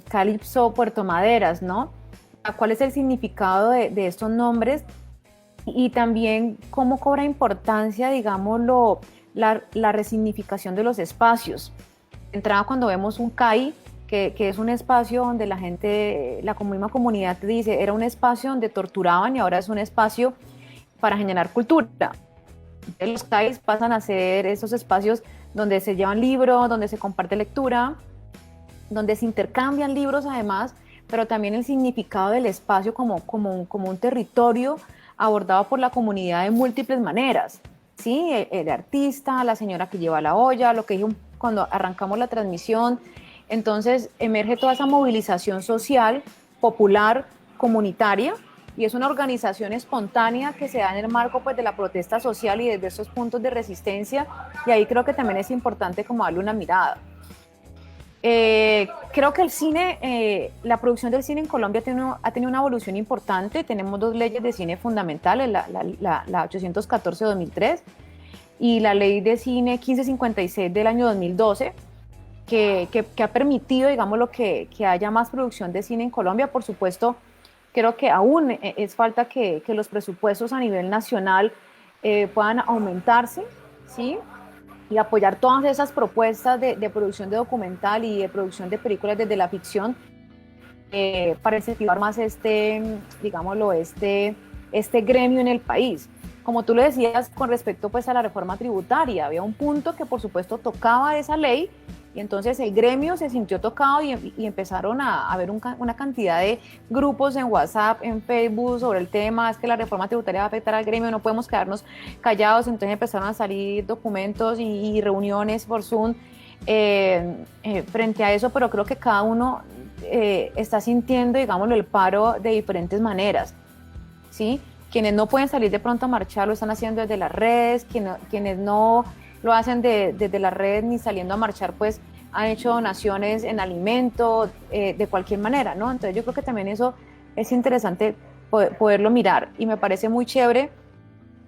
Calipso, Puerto Maderas, ¿no? ¿Cuál es el significado de estos nombres? Y también cómo cobra importancia, digámoslo, la resignificación de los espacios. Entrada cuando vemos un CAI, que es un espacio donde la gente, la misma comunidad te dice, era un espacio donde torturaban y ahora es un espacio para generar cultura. Entonces, los CAIs pasan a ser esos espacios donde se llevan libros, donde se comparte lectura, donde se intercambian libros además, pero también el significado del espacio como un territorio abordado por la comunidad de múltiples maneras. ¿Sí? El artista, la señora que lleva la olla, lo que dije cuando arrancamos la transmisión. Entonces emerge toda esa movilización social, popular, comunitaria, y es una organización espontánea que se da en el marco pues, de la protesta social y desde esos puntos de resistencia, y ahí creo que también es importante como darle una mirada. Creo que el cine, la producción del cine en Colombia ha tenido una evolución importante. Tenemos dos leyes de cine fundamentales, la 814 de 2003 y la ley de cine 1556 del año 2012, que ha permitido, digamos, que haya más producción de cine en Colombia. Por supuesto, creo que aún es falta que los presupuestos a nivel nacional puedan aumentarse, ¿sí? Y apoyar todas esas propuestas de producción de documental y de producción de películas desde la ficción para incentivar más digámoslo, este gremio en el país. Como tú lo decías con respecto pues a la reforma tributaria, había un punto que por supuesto tocaba esa ley y entonces el gremio se sintió tocado y empezaron a haber una cantidad de grupos en WhatsApp, en Facebook sobre el tema, es que la reforma tributaria va a afectar al gremio, no podemos quedarnos callados, entonces empezaron a salir documentos y reuniones por Zoom frente a eso, pero creo que cada uno está sintiendo, digámoslo, el paro de diferentes maneras, ¿sí? Quienes no pueden salir de pronto a marchar lo están haciendo desde las redes, quienes no lo hacen desde las redes ni saliendo a marchar, pues han hecho donaciones en alimento, de cualquier manera, ¿no? Entonces yo creo que también eso es interesante poderlo mirar y me parece muy chévere,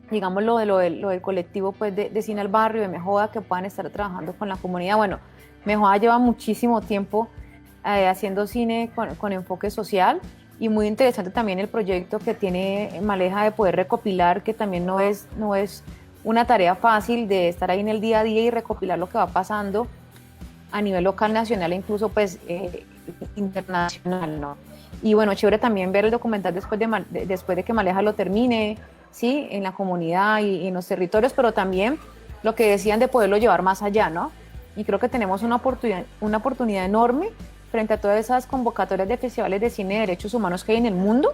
digamos, lo del colectivo pues, de Cine al Barrio, de Mejoda, que puedan estar trabajando con la comunidad. Bueno, Mejoda lleva muchísimo tiempo haciendo cine con enfoque social y muy interesante también el proyecto que tiene Maleja de poder recopilar, que también no es una tarea fácil de estar ahí en el día a día y recopilar lo que va pasando a nivel local, nacional e incluso pues internacional, ¿no? Y bueno, chévere también ver el documental después de que Maleja lo termine, ¿sí? En la comunidad y en los territorios, pero también lo que decían de poderlo llevar más allá, ¿no? Y creo que tenemos una oportunidad enorme frente a todas esas convocatorias de festivales de cine de derechos humanos que hay en el mundo,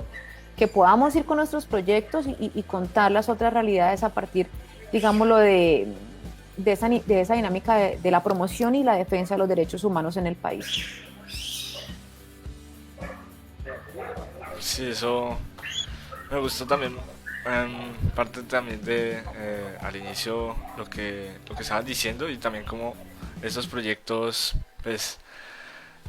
que podamos ir con nuestros proyectos y contar las otras realidades a partir, digámoslo, de esa dinámica de la promoción y la defensa de los derechos humanos en el país. Sí, eso me gustó también, parte también de al inicio lo que estaban diciendo y también como estos proyectos pues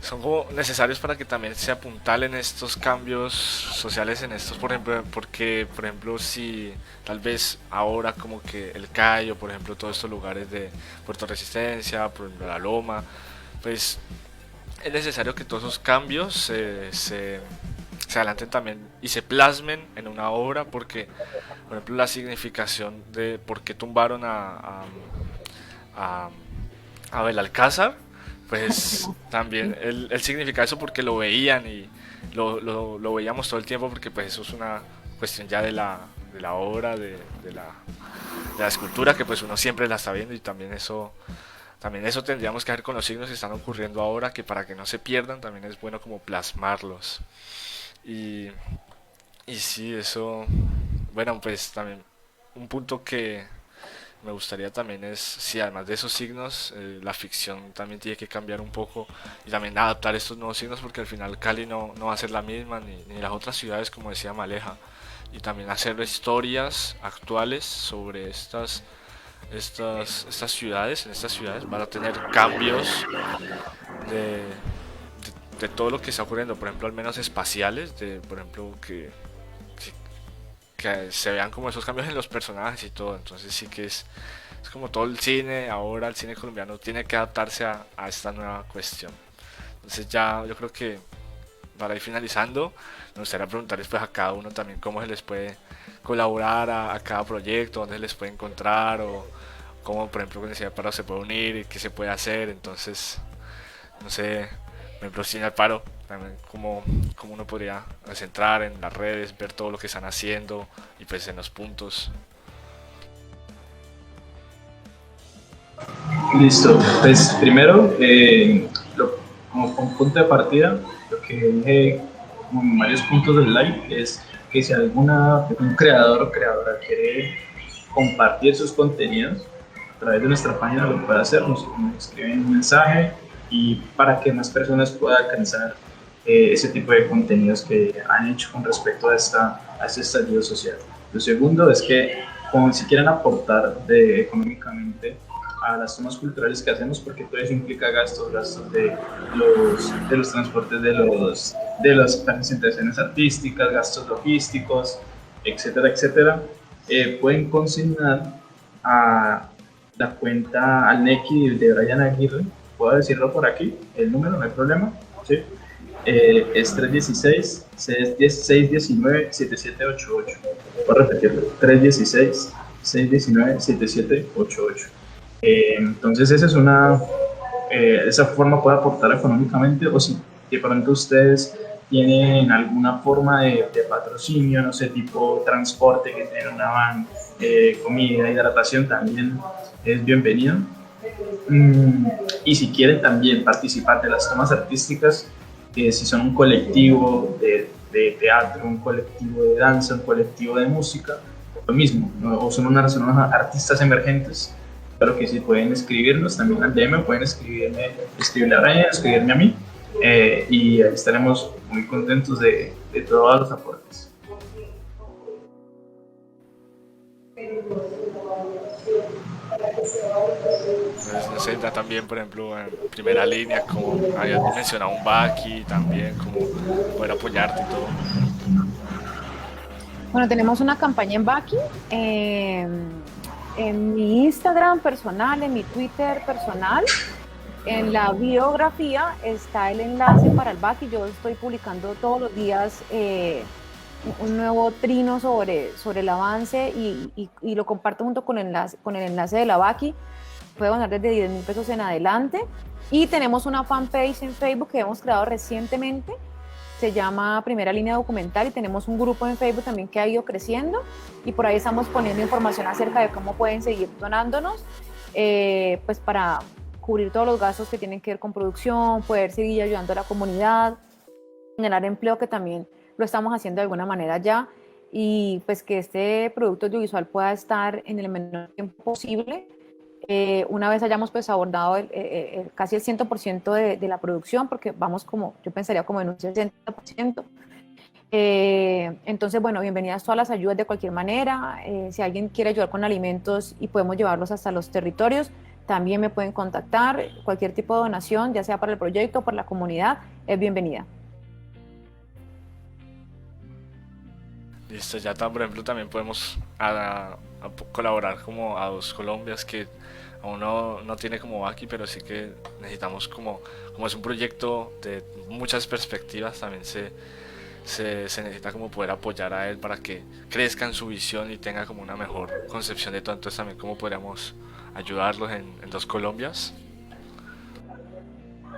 son como necesarios para que también se apuntalen estos cambios sociales en estos, por ejemplo, porque por ejemplo si tal vez ahora como que el Cayo, por ejemplo, todos estos lugares de Puerto Resistencia, por ejemplo la Loma, pues es necesario que todos esos cambios se adelanten también y se plasmen en una obra, porque por ejemplo la significación de por qué tumbaron a Belalcázar, pues también él significa eso porque lo veían y lo veíamos todo el tiempo, porque pues eso es una cuestión ya de la obra, de la escultura, que pues uno siempre la está viendo, y también eso tendríamos que hacer con los signos que están ocurriendo ahora, que para que no se pierdan también es bueno como plasmarlos. Y sí, eso, bueno, pues también un punto que me gustaría también es, si además de esos signos, la ficción también tiene que cambiar un poco y también adaptar estos nuevos signos, porque al final Cali no va a ser la misma, ni las otras ciudades, como decía Maleja, y también hacer historias actuales sobre estas ciudades. En estas ciudades van a tener cambios de todo lo que está ocurriendo, por ejemplo, al menos espaciales, por ejemplo, que se vean como esos cambios en los personajes y todo. Entonces sí que es como todo el cine, ahora el cine colombiano tiene que adaptarse a esta nueva cuestión. Entonces ya yo creo que para ir finalizando, me gustaría preguntarles pues a cada uno también cómo se les puede colaborar a cada proyecto, dónde se les puede encontrar, o cómo, por ejemplo, con Necesidad de Paro se puede unir y qué se puede hacer. Entonces, no sé, por ejemplo, Cine al Paro, también cómo uno podría centrar en las redes, ver todo lo que están haciendo y pues en los puntos. Listo, pues primero, como punto de partida, lo que dije como en varios puntos del live es que si un creador o creadora quiere compartir sus contenidos a través de nuestra página, lo puede hacer, nos escriben un mensaje, y para que más personas puedan alcanzar ese tipo de contenidos que han hecho con respecto a este estallido social. Lo segundo es que, como si quieren aportar económicamente a las tomas culturales que hacemos, porque todo eso implica gastos de los transportes de las presentaciones artísticas, gastos logísticos, etcétera, etcétera, pueden consignar a la cuenta al Nequi de Brian Aguirre, puedo decirlo por aquí, el número, no hay problema, ¿sí? Es 316-619-7788. Voy a repetirlo, 316-619-7788. Entonces esa forma puede aportar económicamente, o si de pronto ustedes tienen alguna forma de patrocinio, no sé, tipo transporte, que tienen una van, comida, hidratación, también es bienvenido. Y si quieren también participar de las tomas artísticas, si son un colectivo de teatro, un colectivo de danza, un colectivo de música, lo mismo, ¿no? O son unos artistas emergentes, claro que sí, pueden escribirnos también al DM, pueden escribirle a Brian, escribirme a mí, y ahí estaremos muy contentos de todos los aportes. Entonces, no sé, ya también, por ejemplo, en primera línea, como habías mencionado un Baki, también, como poder apoyarte y todo. Bueno, tenemos una campaña en Baki, en mi Instagram personal, en mi Twitter personal, en la biografía está el enlace para el Baki. Yo estoy publicando todos los días un nuevo trino sobre el avance y lo comparto junto con el enlace de la Baki. Puede ganar desde 10.000 pesos en adelante. Y tenemos una fanpage en Facebook que hemos creado recientemente, se llama Primera Línea Documental, y tenemos un grupo en Facebook también que ha ido creciendo, y por ahí estamos poniendo información acerca de cómo pueden seguir donándonos, pues para cubrir todos los gastos que tienen que ver con producción, poder seguir ayudando a la comunidad, generar empleo, que también lo estamos haciendo de alguna manera ya, y pues que este producto audiovisual pueda estar en el menor tiempo posible. Una vez hayamos pues abordado casi el 100% de la producción, porque vamos como, yo pensaría como en un 60%. Entonces, bueno, bienvenidas todas las ayudas de cualquier manera. Si alguien quiere ayudar con alimentos y podemos llevarlos hasta los territorios, también me pueden contactar. Cualquier tipo de donación, ya sea para el proyecto o para la comunidad, es bienvenida. Listo, ya por ejemplo también podemos a colaborar como a Dos Colombias, que aún no tiene como Baki, pero sí que necesitamos como es un proyecto de muchas perspectivas, también se necesita como poder apoyar a él para que crezca en su visión y tenga como una mejor concepción de todo. Entonces también cómo podríamos ayudarlos en Dos Colombias.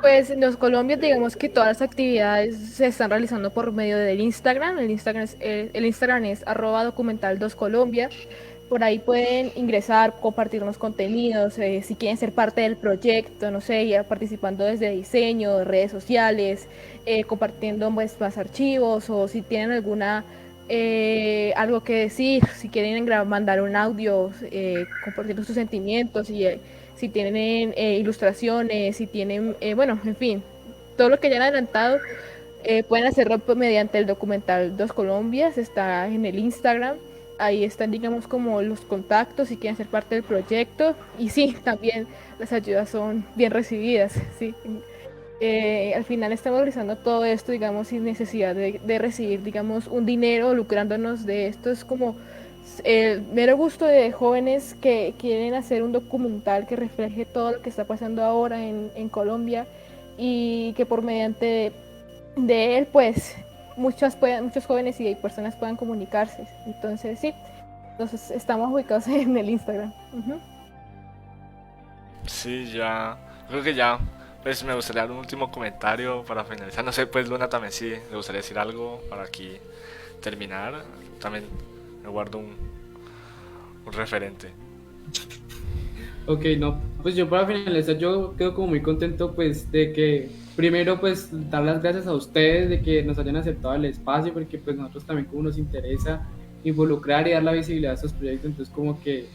Pues en los Colombia, digamos que todas las actividades se están realizando por medio del Instagram. El Instagram es @documental2colombia. Por ahí pueden ingresar, compartirnos contenidos, si quieren ser parte del proyecto, no sé, ya participando desde diseño, redes sociales, compartiendo pues, más archivos, o si tienen alguna algo que decir, si quieren mandar un audio compartiendo sus sentimientos, y si tienen ilustraciones, si tienen, bueno, en fin, todo lo que hayan adelantado, pueden hacerlo mediante el documental Dos Colombias, está en el Instagram. Ahí están, digamos, como los contactos si quieren ser parte del proyecto. Y sí, también las ayudas son bien recibidas, sí. Al final estamos realizando todo esto, digamos, sin necesidad de recibir, digamos, un dinero, lucrándonos de esto. Es como el mero gusto de jóvenes que quieren hacer un documental que refleje todo lo que está pasando ahora en Colombia, y que por mediante de él, pues, muchos jóvenes y personas puedan comunicarse. Entonces, sí, entonces estamos ubicados en el Instagram. Uh-huh. Sí, ya, creo que ya, pues me gustaría dar un último comentario para finalizar. No sé, pues Luna también sí, le gustaría decir algo para aquí terminar. También me guardo un referente. Ok, no, pues yo para finalizar, yo quedo como muy contento pues de que primero pues dar las gracias a ustedes de que nos hayan aceptado el espacio, porque pues nosotros también como nos interesa involucrar y dar la visibilidad a estos proyectos. Entonces como que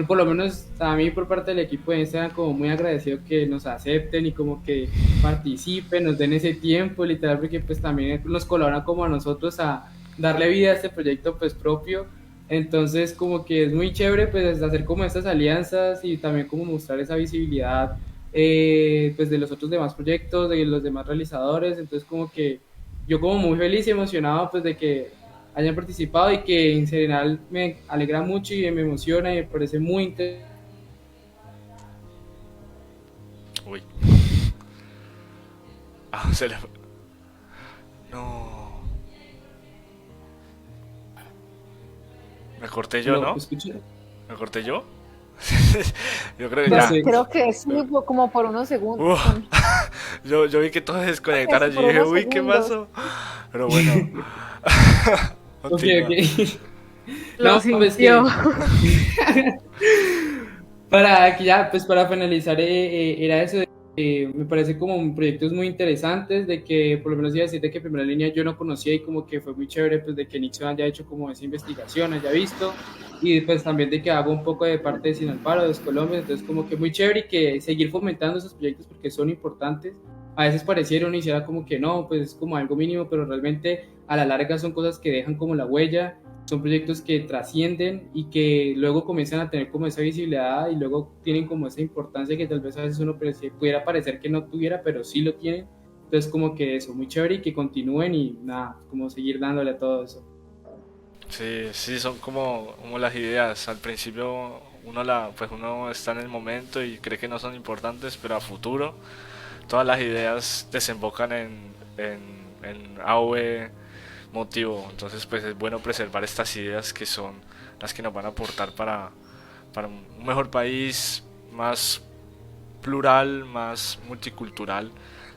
por lo menos a mí por parte del equipo de Instagram como muy agradecido que nos acepten y como que participen, nos den ese tiempo literal, porque pues también nos colaboran como a nosotros a darle vida a este proyecto pues propio. Entonces como que es muy chévere pues hacer como estas alianzas y también como mostrar esa visibilidad pues de los otros demás proyectos, de los demás realizadores. Entonces como que yo como muy feliz y emocionado pues de que hayan participado, y que en general me alegra mucho y me emociona y me parece muy interesante. Uy. Ah, se le... No. Me corté yo, ¿no? Escuché. ¿Me corté yo? Yo creo que No ya. sé. Creo que sí, fue como por unos segundos. Uf, yo vi que todos se desconectaron. Eso, Yo por dije, unos uy, ¿qué segundos. pasó? Pero bueno. Ok, Continúa. ok. Lo No, pues sintió. para que ya, pues para finalizar, era eso de que me parece como proyectos muy interesantes, de que por lo menos iba a decir de que Primera Línea yo no conocía y como que fue muy chévere, pues de que Nixon haya hecho como esa investigación, haya visto, y pues también de que hago un poco de parte de Sin Amparo, de Colombia, entonces como que muy chévere y que seguir fomentando esos proyectos porque son importantes. A veces pareciera uno hiciera como que no, pues es como algo mínimo, pero realmente a la larga son cosas que dejan como la huella, son proyectos que trascienden y que luego comienzan a tener como esa visibilidad y luego tienen como esa importancia que tal vez a veces uno pudiera parecer que no tuviera, pero sí lo tienen. Entonces como que eso, muy chévere y que continúen y nada, como seguir dándole a todo eso. Sí, sí, son como las ideas. Al principio pues uno está en el momento y cree que no son importantes, pero a futuro todas las ideas desembocan en, en AV motivo. Entonces, pues es bueno preservar estas ideas que son las que nos van a aportar para un mejor país, más plural, más multicultural.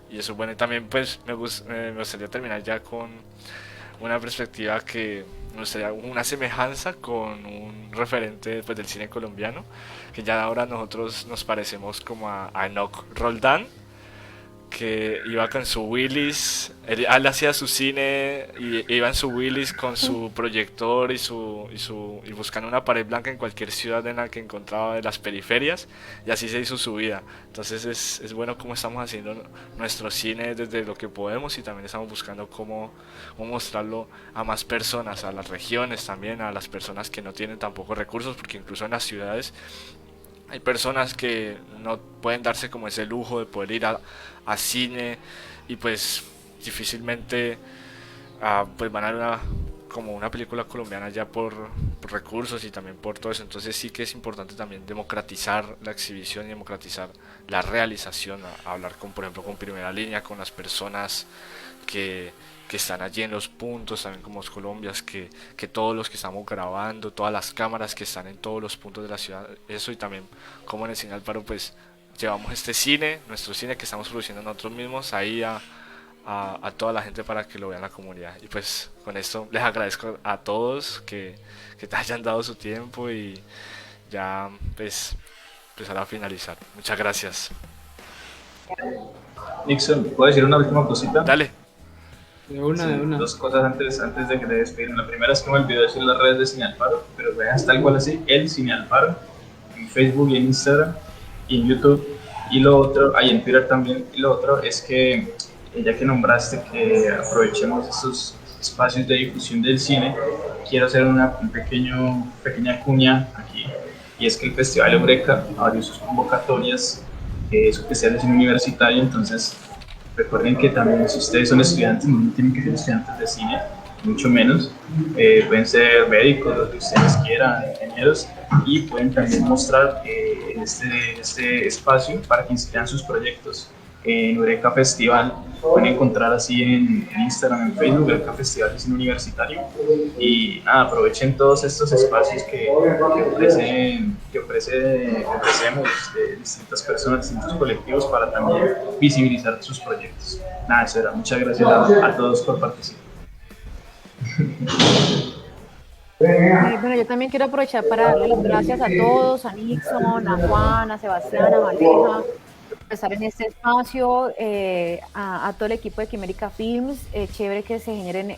Y eso, bueno, y también pues me gustaría terminar ya con una perspectiva que me gustaría una semejanza con un referente pues, del cine colombiano, que ya ahora nosotros nos parecemos como a Enoch Roldán, que iba con su Willys, él hacía su cine y iba en su Willys con su proyector y buscando una pared blanca en cualquier ciudad en la que encontraba de las periferias, y así se hizo su vida. Entonces es bueno cómo estamos haciendo nuestro cine desde lo que podemos, y también estamos buscando cómo mostrarlo a más personas, a las regiones también, a las personas que no tienen tampoco recursos, porque incluso en las ciudades hay personas que no pueden darse como ese lujo de poder ir a cine, y pues difícilmente pues van a ver como una película colombiana ya por recursos y también por todo eso. Entonces sí que es importante también democratizar la exhibición y democratizar la realización, hablar con, por ejemplo, con Primera Línea, con las personas que, que están allí en los puntos, también como Colombias, que todos los que estamos grabando, todas las cámaras que están en todos los puntos de la ciudad, eso, y también como en el Cine Alfaro pues llevamos este cine, nuestro cine que estamos produciendo nosotros mismos ahí a toda la gente para que lo vean la comunidad. Y pues con esto les agradezco a todos que te hayan dado su tiempo, y ya pues empezar a finalizar. Muchas gracias. Nixon, ¿puedo decir una última cosita? Dale. De una, Sí, de una. dos cosas antes de que te despidan. La primera es que me olvidé decir las redes de Cine Alfaro, pero veas tal cual así, el Cine Alfaro, en Facebook y en Instagram y en YouTube. Y lo otro, ahí en Twitter también. Y lo otro es que, ya que nombraste que aprovechemos estos espacios de difusión del cine, quiero hacer una pequeña cuña aquí. Y es que el Festival Eureka abrió sus convocatorias, su especial de cine universitario. Entonces recuerden que también si ustedes son estudiantes, no tienen que ser estudiantes de cine, mucho menos. Pueden ser médicos, los que ustedes quieran, ingenieros, y pueden también mostrar en este espacio para que inscriban sus proyectos. En Eureka Festival pueden encontrar así en Instagram, en Facebook, Eureka Festival de Cine Universitario. Y nada, aprovechen todos estos espacios que ofrecemos de distintas personas, distintos colectivos, para también visibilizar sus proyectos. Nada, eso era. Muchas gracias a todos por participar. Bueno, yo también quiero aprovechar para darle las gracias a todos, a Nixon, a Juan, a Sebastián, a Maleja, por estar en este espacio, a todo el equipo de Quimérica Films. Chévere que se generen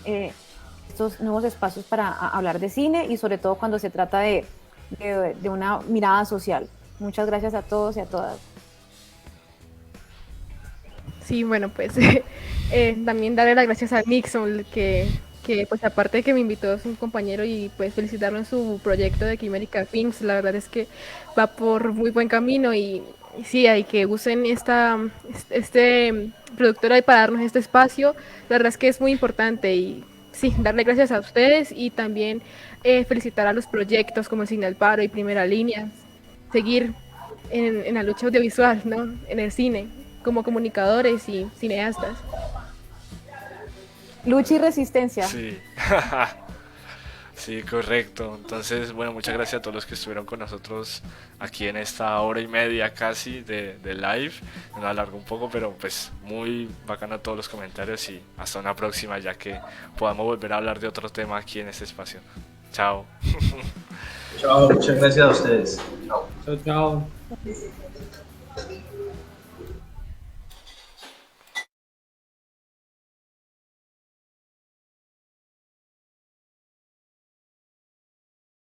estos nuevos espacios para hablar de cine, y sobre todo cuando se trata de una mirada social. Muchas gracias a todos y a todas. Sí, bueno, pues también darle las gracias a Nixon, que pues aparte de que me invitó, es un compañero, y pues felicitarlo en su proyecto de Quimérica Films. La verdad es que va por muy buen camino, y sí, hay que usen este productora para darnos este espacio. La verdad es que es muy importante, y sí, darle gracias a ustedes, y también felicitar a los proyectos como el Cine Alfaro y Primera Línea, seguir en la lucha audiovisual, ¿no? En el cine. como comunicadores y cineastas. Lucha y resistencia. Sí. Sí, correcto. Entonces, bueno, muchas gracias a todos los que estuvieron con nosotros aquí en esta hora y media casi de live. Nos alargó un poco, pero pues muy bacano todos los comentarios y hasta una próxima, ya que podamos volver a hablar de otro tema aquí en este espacio. Chao. Chao, muchas gracias a ustedes. Chao. Chao, chao.